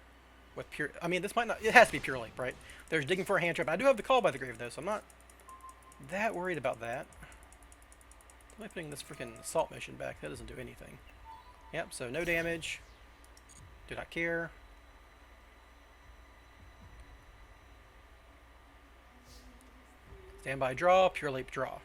With pure, I mean, this might not. It has to be Pure Leap, right? They're digging for a hand trap. I do have the Call by the Grave though, so I'm not that worried about that. I'm putting this freaking Assault Mission back. That doesn't do anything. Yep. So no damage. Do not care. Standby draw. Pure Leap draw.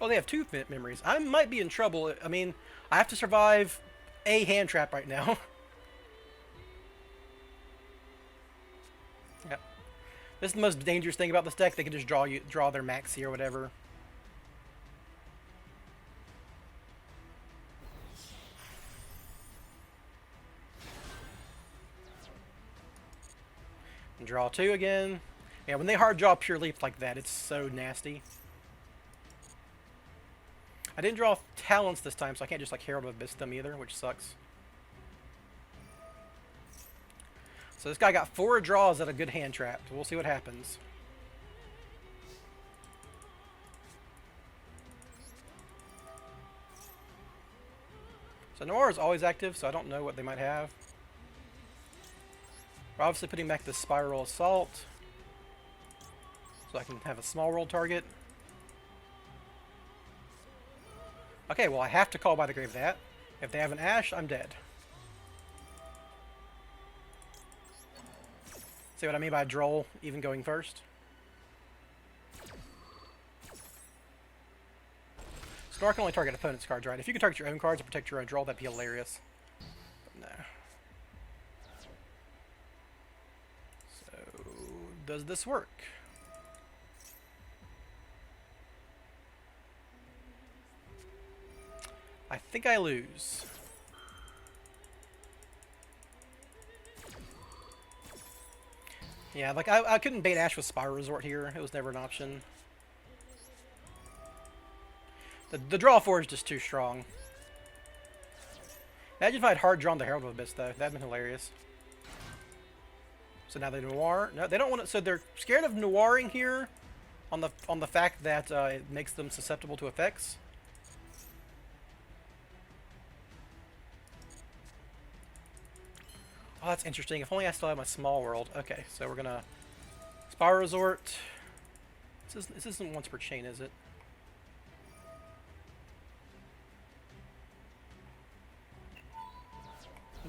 Oh, they have 2 memories. I might be in trouble. I mean, I have to survive a hand trap right now. This is the most dangerous thing about this deck. They can just draw their maxi or whatever. And draw 2 again. Yeah, when they hard draw Pure Leaf like that, it's so nasty. I didn't draw Talents this time, so I can't just like Herald of Abyss them either, which sucks. So this guy got 4 draws at a good hand trap. So we'll see what happens. So Noir is always active, so I don't know what they might have. We're obviously putting back the Spyral Assault, so I can have a small world target. Okay, well I have to call by the grave that. If they have an Ash, I'm dead. See what I mean by Droll even going first? Snore can only target opponent's cards, right? If you can target your own cards and protect your own Droll, that'd be hilarious. But no. So, does this work? I think I lose. Yeah, like I couldn't bait Ash with Spyral Resort here. It was never an option. The draw 4 is just too strong. Imagine if I had hard drawn the Herald of Abyss though. That'd been hilarious. So now they Noir. No, they don't want it. So they're scared of Noiring here, on the fact that it makes them susceptible to effects. Oh, that's interesting. If only I still have my small world. Okay, so we're gonna Spyral Resort. This isn't once per chain, is it?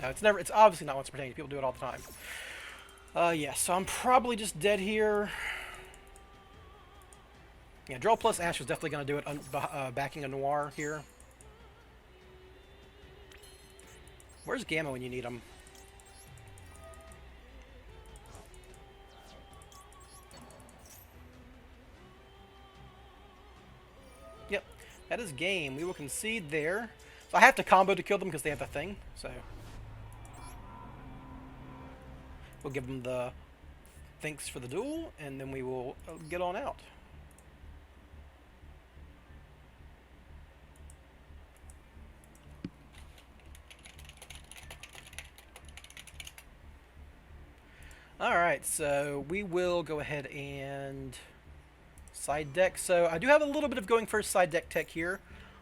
No, it's never. It's obviously not once per chain. People do it all the time. Yeah. So I'm probably just dead here. Yeah, Droll plus Ash is definitely gonna do it. Backing a Noir here. Where's Gamma when you need him? Yep, that is game. We will concede there. So I have to combo to kill them because they have the thing. So we'll give them the thanks for the duel, and then we will get on out. Alright, so we will go ahead and side deck. So I do have a little bit of going first side deck tech here.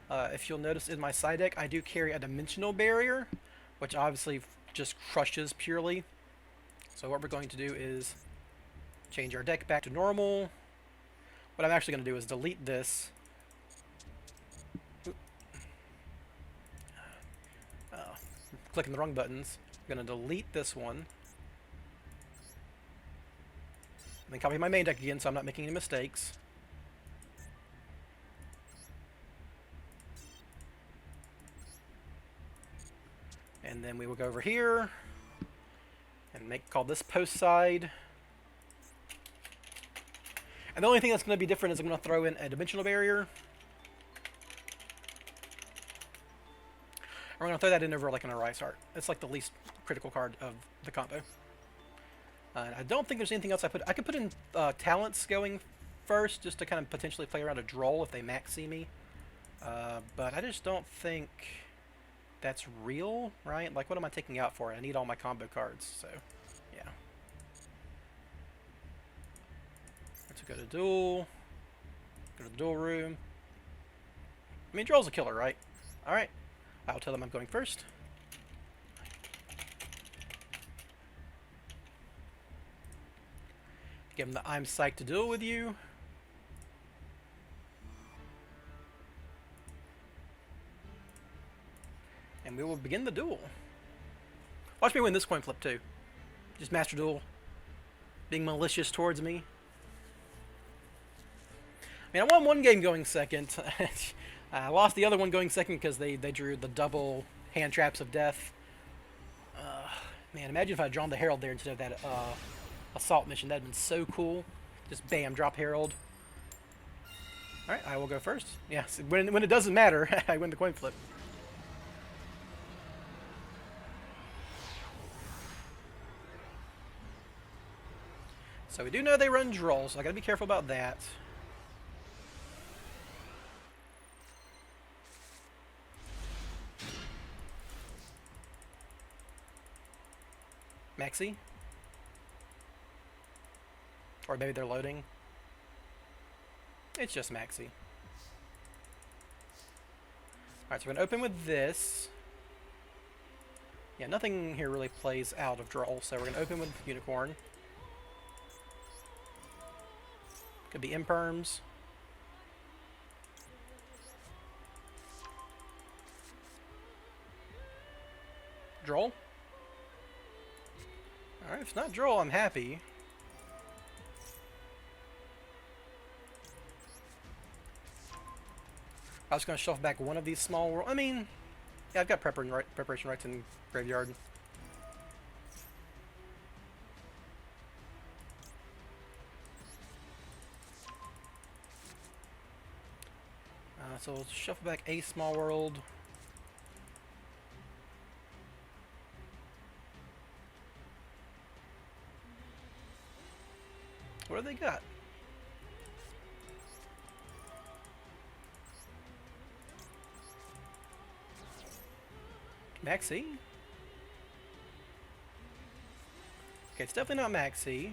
If you'll notice in my side deck, I do carry a Dimensional Barrier, which obviously just crushes purely. So what we're going to do is change our deck back to normal. What I'm actually going to do is delete this. Clicking the wrong buttons. I'm going to delete this one. And then copy my main deck again so I'm not making any mistakes. And then we will go over here and call this post side. And the only thing that's going to be different is I'm going to throw in a Dimensional Barrier. And we're going to throw that in over like an Arise Heart. It's like the least critical card of the combo. And I don't think there's anything else I could put in Talents going first just to kind of potentially play around a Droll if they maxi me. But I just don't think that's real, right? Like, what am I taking out for? I need all my combo cards, so yeah. Let's go to duel. Go to the duel room. I mean, Droll's a killer, right? Alright. I'll tell them I'm going first. Give them the I'm psyched to duel with you. And we will begin the duel. Watch me win this coin flip too. Just Master Duel. Being malicious towards me. I mean, I won one game going second. I lost the other one going second because they drew the double hand traps of death. Man, imagine if I had drawn the Herald there instead of that assault mission. That'd been so cool. Just bam, drop Herald. All right, I will go first. Yes, when it doesn't matter, I win the coin flip. So we do know they run Droll, so I gotta be careful about that. Maxi? Or maybe they're loading. It's just Maxi. Alright, so we're gonna open with this. Yeah, nothing here really plays out of Droll, so we're gonna open with Unicorn. Could be Imperms. Droll? Alright, if it's not Droll, I'm happy. I was going to shuffle back one of these small world. I mean, yeah, I've got preparation rights in Graveyard. So we'll shuffle back a small world. What do they got? Maxi? Okay, it's definitely not Maxi.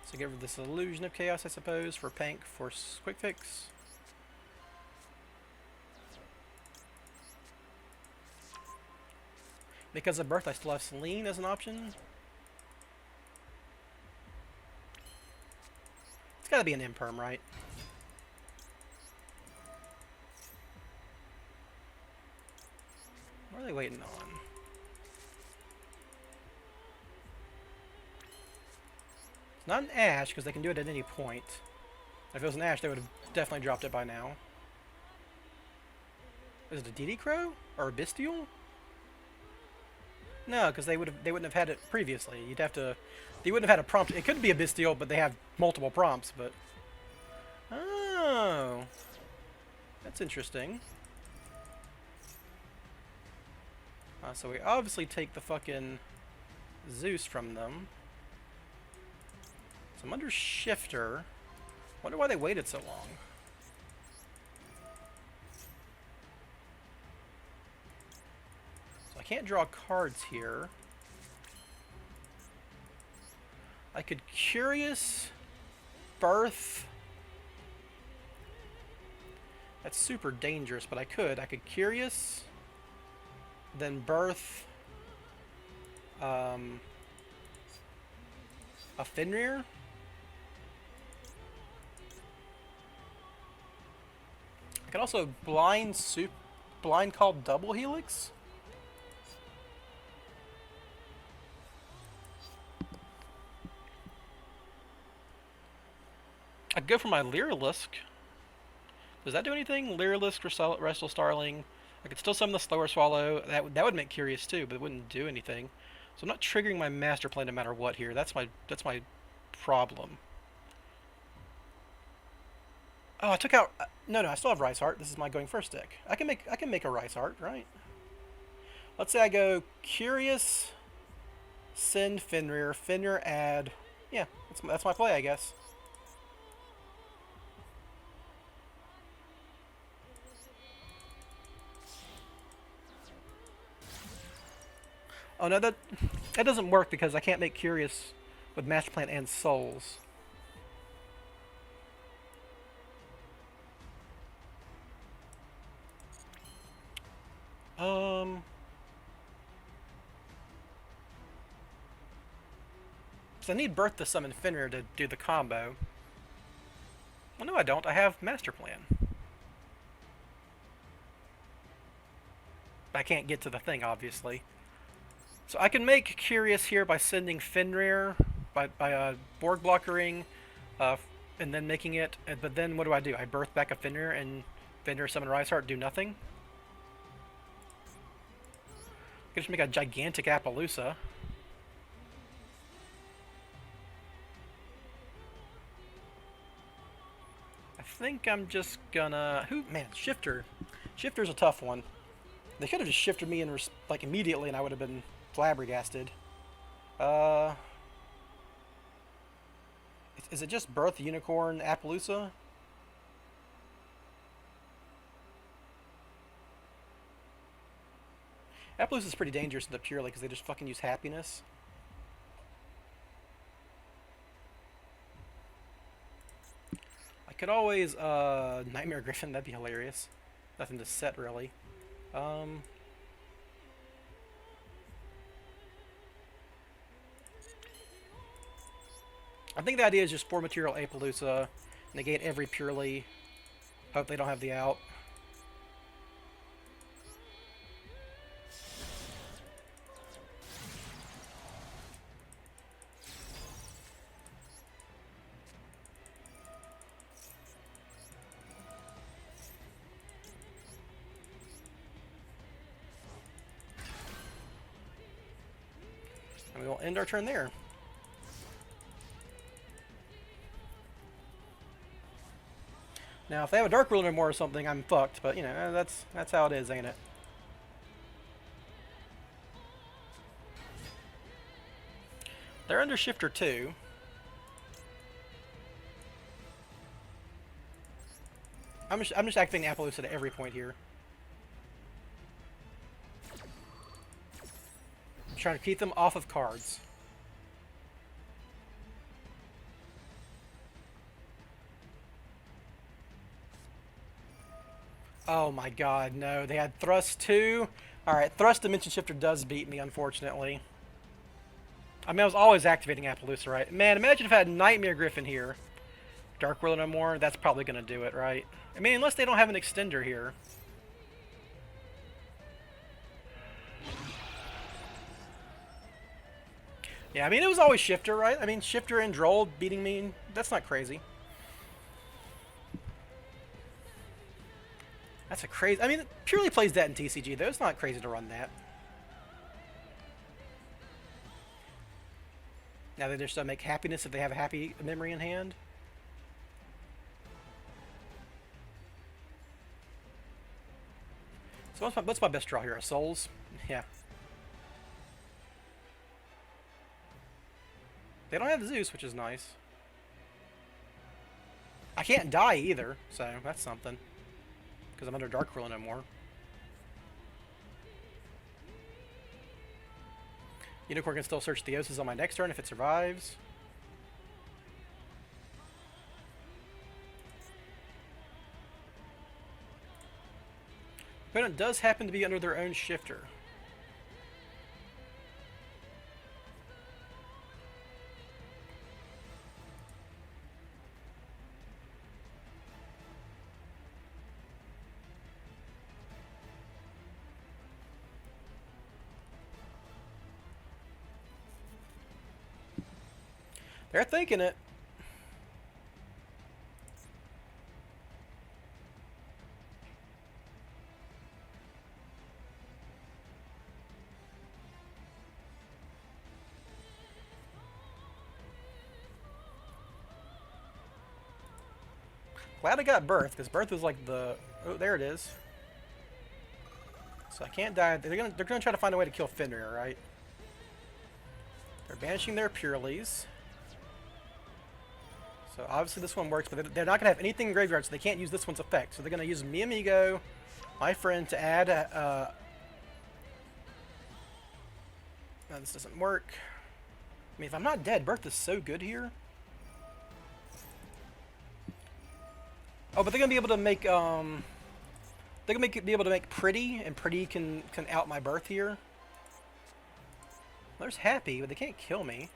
So get rid of this Illusion of Chaos, I suppose, for Pank for Quick Fix. Because of Birth, I still have Selene as an option. It's gotta be an Imperm, right? What are they waiting on? It's not an Ash, because they can do it at any point. If it was an Ash, they would have definitely dropped it by now. Is it a DD Crow? Or a Bestial? No, because they wouldn't have had it previously. They wouldn't have had a prompt. It could be a Bestial, but they have multiple prompts. But oh, that's interesting. So we obviously take the fucking Zeus from them. So I'm under Shifter. Wonder why they waited so long. I can't draw cards here. I could Curious Birth. That's super dangerous, but I could. I could Curious, then Birth a Fenrir. I could also blind call double Helix. I'd go for my Lyrilisk. Does that do anything? Lyrilisk, Restal Starling. I could still summon the Slower Swallow. That would make Curious too, but it wouldn't do anything. So I'm not triggering my Master Plan no matter what here. That's my problem. Oh, I took out. No, I still have Rice Heart. This is my going first deck. I can make a Rice Heart, right? Let's say I go Curious, send Fenrir, add. Yeah, that's my play, I guess. Oh no, that doesn't work because I can't make Curious with Master Plan and Souls. So I need Birth to summon Fenrir to do the combo. Well, no I don't. I have Master Plan. I can't get to the thing, obviously. So I can make Curious here by sending Fenrir, by Borg blockering and then making it. But then what do? I birth back a Fenrir and Fenrir summon Rise Heart, do nothing. I could just make a gigantic Appaloosa. I think I'm just gonna. Man, Shifter. Shifter's a tough one. They could have just shifted me in like immediately, and I would have been flabbergasted. Uh, is it just Birth Unicorn Appaloosa? Appaloosa is pretty dangerous in the purely because they just fucking use happiness. I could always Nightmare Griffin. That'd be hilarious. Nothing to set really. Um, I think the idea is just 4 material Appaloosa, negate every purely. Hope they don't have the out. And we will end our turn there. Now, if they have a Dark Ruler more or something, I'm fucked. But you know, that's how it is, ain't it? They're under Shifter 2. I'm just activating Appaloosa at every point here. I'm trying to keep them off of cards. Oh my god, no. They had Thrust 2. Alright, Thrust Dimension Shifter does beat me, unfortunately. I mean, I was always activating Appaloosa, right? Man, imagine if I had Nightmare Griffin here. Dark World no more. That's probably going to do it, right? I mean, unless they don't have an extender here. Yeah, I mean, it was always Shifter, right? I mean, Shifter and Droll beating me, that's not crazy. That's a crazy... I mean, it purely plays that in TCG, though. It's not crazy to run that. Now they just make happiness if they have a happy memory in hand. So what's my best draw here? A Souls? Yeah. They don't have Zeus, which is nice. I can't die either, so that's something. Because I'm under Dark Ruler no more. Unicorn can still search Theosis on my next turn if it survives. Opponent does happen to be under their own Shifter. They're thinking it. Glad I got Birth, because Birth was like the... Oh, there it is. So I can't die. They're gonna try to find a way to kill Fenrir, right? They're banishing their Purelies. So obviously this one works, but they're not going to have anything in graveyard, so they can't use this one's effect. So they're going to use Mi Amigo, my friend, to add... no, this doesn't work. I mean, if I'm not dead, Birth is so good here. Oh, but they're going to be able to make... they're going to be able to make Pretty, and Pretty can out my Birth here. There's Happy, but they can't kill me.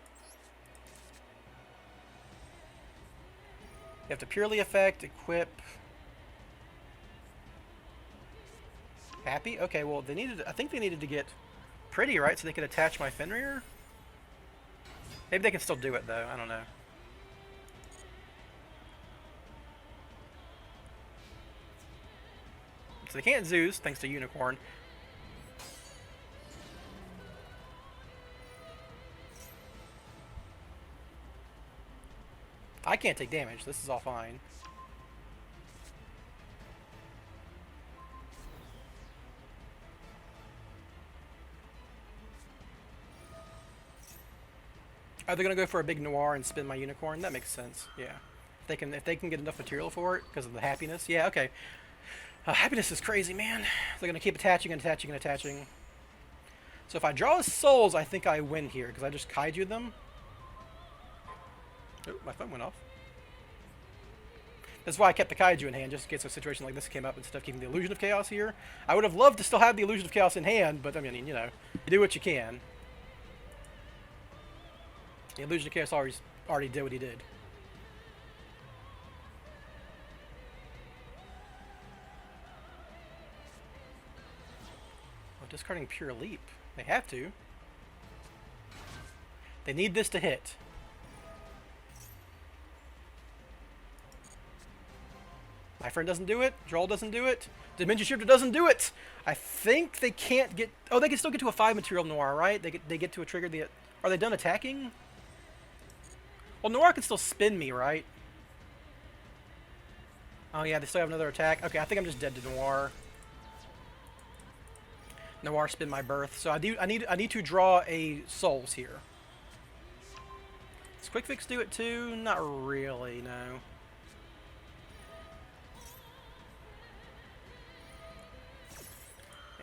You have to purely effect, equip. Happy? Okay, well, they needed... I think they needed to get Pretty, right? So they could attach my Fenrir? Maybe they can still do it, though. I don't know. So they can't Zeus, thanks to Unicorn. I can't take damage. This is all fine. Are they gonna go for a big Noir and spin my Unicorn? That makes sense. Yeah. If they can get enough material for it because of the happiness. Yeah. Okay. Happiness is crazy, man. They're gonna keep attaching and attaching and attaching. So if I draw souls, I think I win here because I just kaiju them. Oh, my phone went off. That's why I kept the kaiju in hand, just in case a situation like this came up instead of keeping the illusion of chaos here. I would have loved to still have the illusion of chaos in hand, but I mean, you know, you do what you can. The illusion of chaos already did what he did. Oh, discarding Pure Leap. They have to. They need this to hit. My friend doesn't do it. Droll doesn't do it. Dimension Shifter doesn't do it. I think they can't get... Oh, they can still get to a 5 material Noir, right? They get to a trigger. Are they done attacking? Well, Noir can still spin me, right? Oh, yeah, they still have another attack. Okay, I think I'm just dead to Noir. Noir spin my birth. So I need to draw a souls here. Does Quick Fix do it too? Not really, no.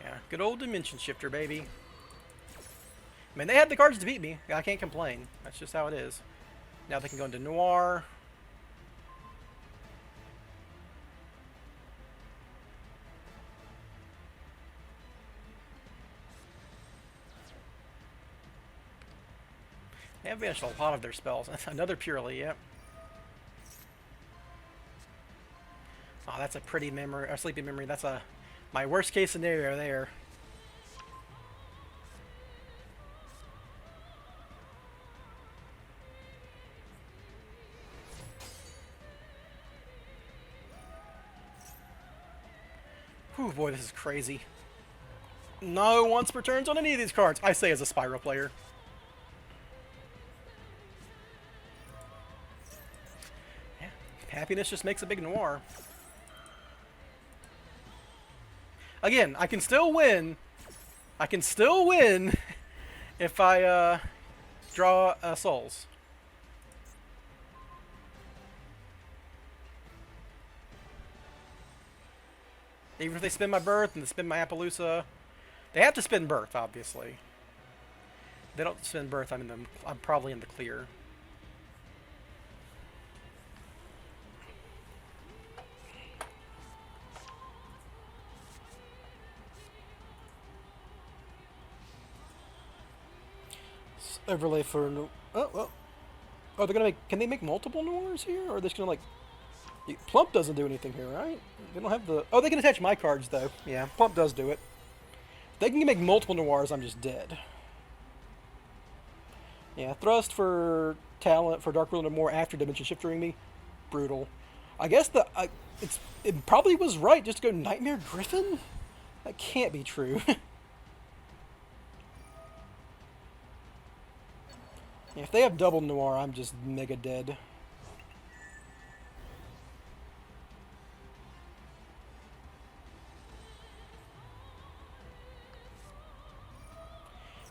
Yeah, good old Dimension Shifter, baby. I mean, they had the cards to beat me. I can't complain. That's just how it is. Now they can go into Noir. They have banished a lot of their spells. Another Purely, yep. Oh, that's a pretty memory, a sleepy memory. That's my worst case scenario there. Whew, boy, this is crazy. No once per turns on any of these cards. I say as a Spyral player. Yeah, happiness just makes a big Noir. Again, I can still win. I can still win if I draw souls. Even if they spin my birth and they spin my Appaloosa, they have to spin birth, obviously. If they don't spin birth, I'm probably in the clear. Overlay for oh well. Oh, they're gonna make. Can they make multiple Noirs here, or are they just gonna like? Plump doesn't do anything here, right? They don't have the... Oh, they can attach my cards, though. Yeah, Plump does do it. If they can make multiple Noirs, I'm just dead. Yeah, Thrust for talent for Dark Ruler no more after Dimension Shiftering me. Brutal. I guess it probably was right just to go Nightmare Griffin? That can't be true. Yeah, if they have double Noir, I'm just mega dead.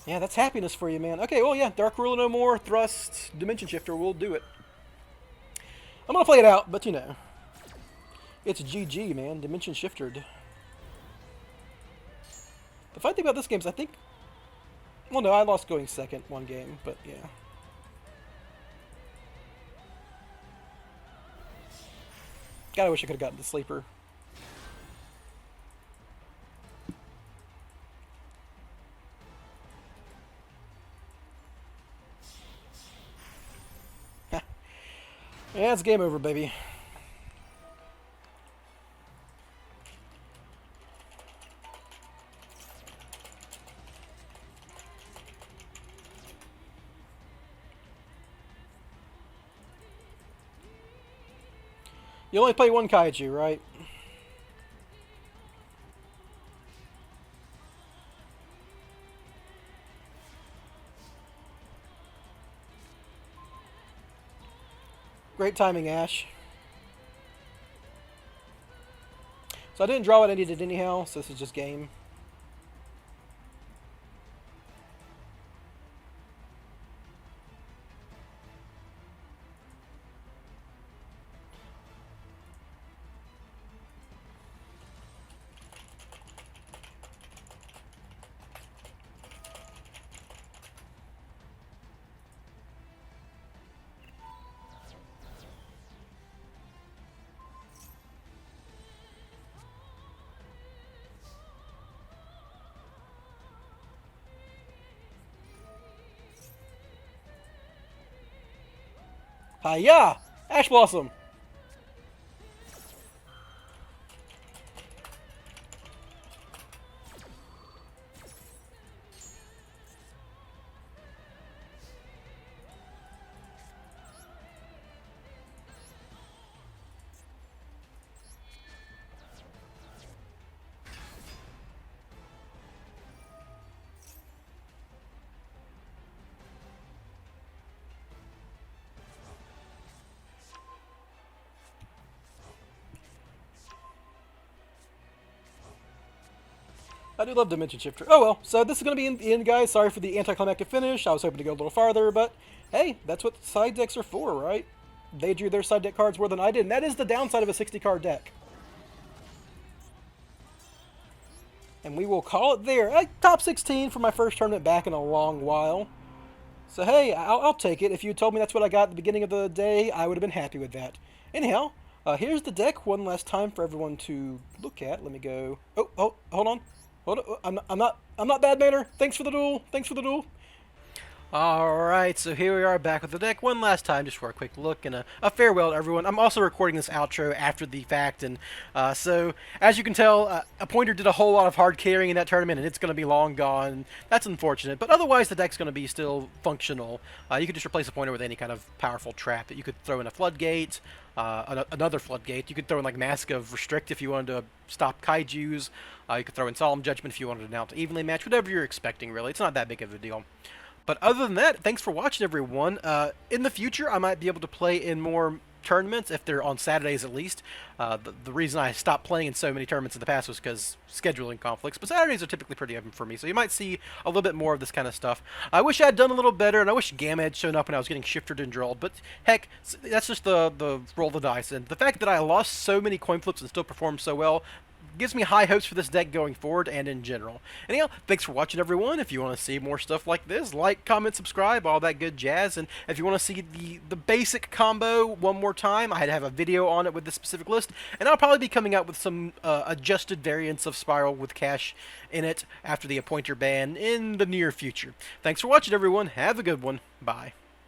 Yeah, that's happiness for you, man. Okay, well, yeah, Dark Ruler no more, Thrust, Dimension Shifter, we'll do it. I'm gonna play it out, but you know. It's GG, man. Dimension Shiftered. The fun thing about this game is I think... Well, no, I lost going second one game, but yeah. God, I wish I could have gotten the sleeper. Yeah, it's game over, baby. You only play one kaiju, right? Great timing, Ash. So I didn't draw what I needed anyhow, so this is just game. Hiya! Ash Blossom! I do love Dimension Shifter. Oh well, so this is going to be in the end, guys. Sorry for the anticlimactic finish. I was hoping to go a little farther, but hey, that's what side decks are for, right? They drew their side deck cards more than I did, and that is the downside of a 60-card deck. And we will call it there. Top 16 for my first tournament back in a long while. So hey, I'll take it. If you told me that's what I got at the beginning of the day, I would have been happy with that. Anyhow, here's the deck one last time for everyone to look at. Let me go. Oh, hold on. Hold on. I'm not Bad Manner. Thanks for the duel. Thanks for the duel. Alright, so here we are back with the deck one last time, just for a quick look and a farewell to everyone. I'm also recording this outro after the fact, and so, as you can tell, a pointer did a whole lot of hard carrying in that tournament, and it's going to be long gone. That's unfortunate, but otherwise the deck's going to be still functional. You could just replace a pointer with any kind of powerful trap that you could throw in a Floodgate, another Floodgate. You could throw in like Mask of Restrict if you wanted to stop Kaijus. You could throw in Solemn Judgment if you wanted to now to evenly match, whatever you're expecting, really. It's not that big of a deal. But other than that, thanks for watching, everyone. In the future, I might be able to play in more tournaments, if they're on Saturdays at least. The reason I stopped playing in so many tournaments in the past was because scheduling conflicts, but Saturdays are typically pretty open for me, so you might see a little bit more of this kind of stuff. I wish I had done a little better, and I wish Gamma had shown up when I was getting shifted and drilled, but heck, that's just the roll of the dice, and the fact that I lost so many coin flips and still performed so well gives me high hopes for this deck going forward and in general. Anyhow, thanks for watching, everyone. If you want to see more stuff like this, like, comment, subscribe, all that good jazz. And if you want to see the basic combo one more time, I have a video on it with this specific list, and I'll probably be coming out with some adjusted variants of Spyral with cash in it after the Appointer ban in the near future. Thanks for watching, everyone. Have a good one. Bye.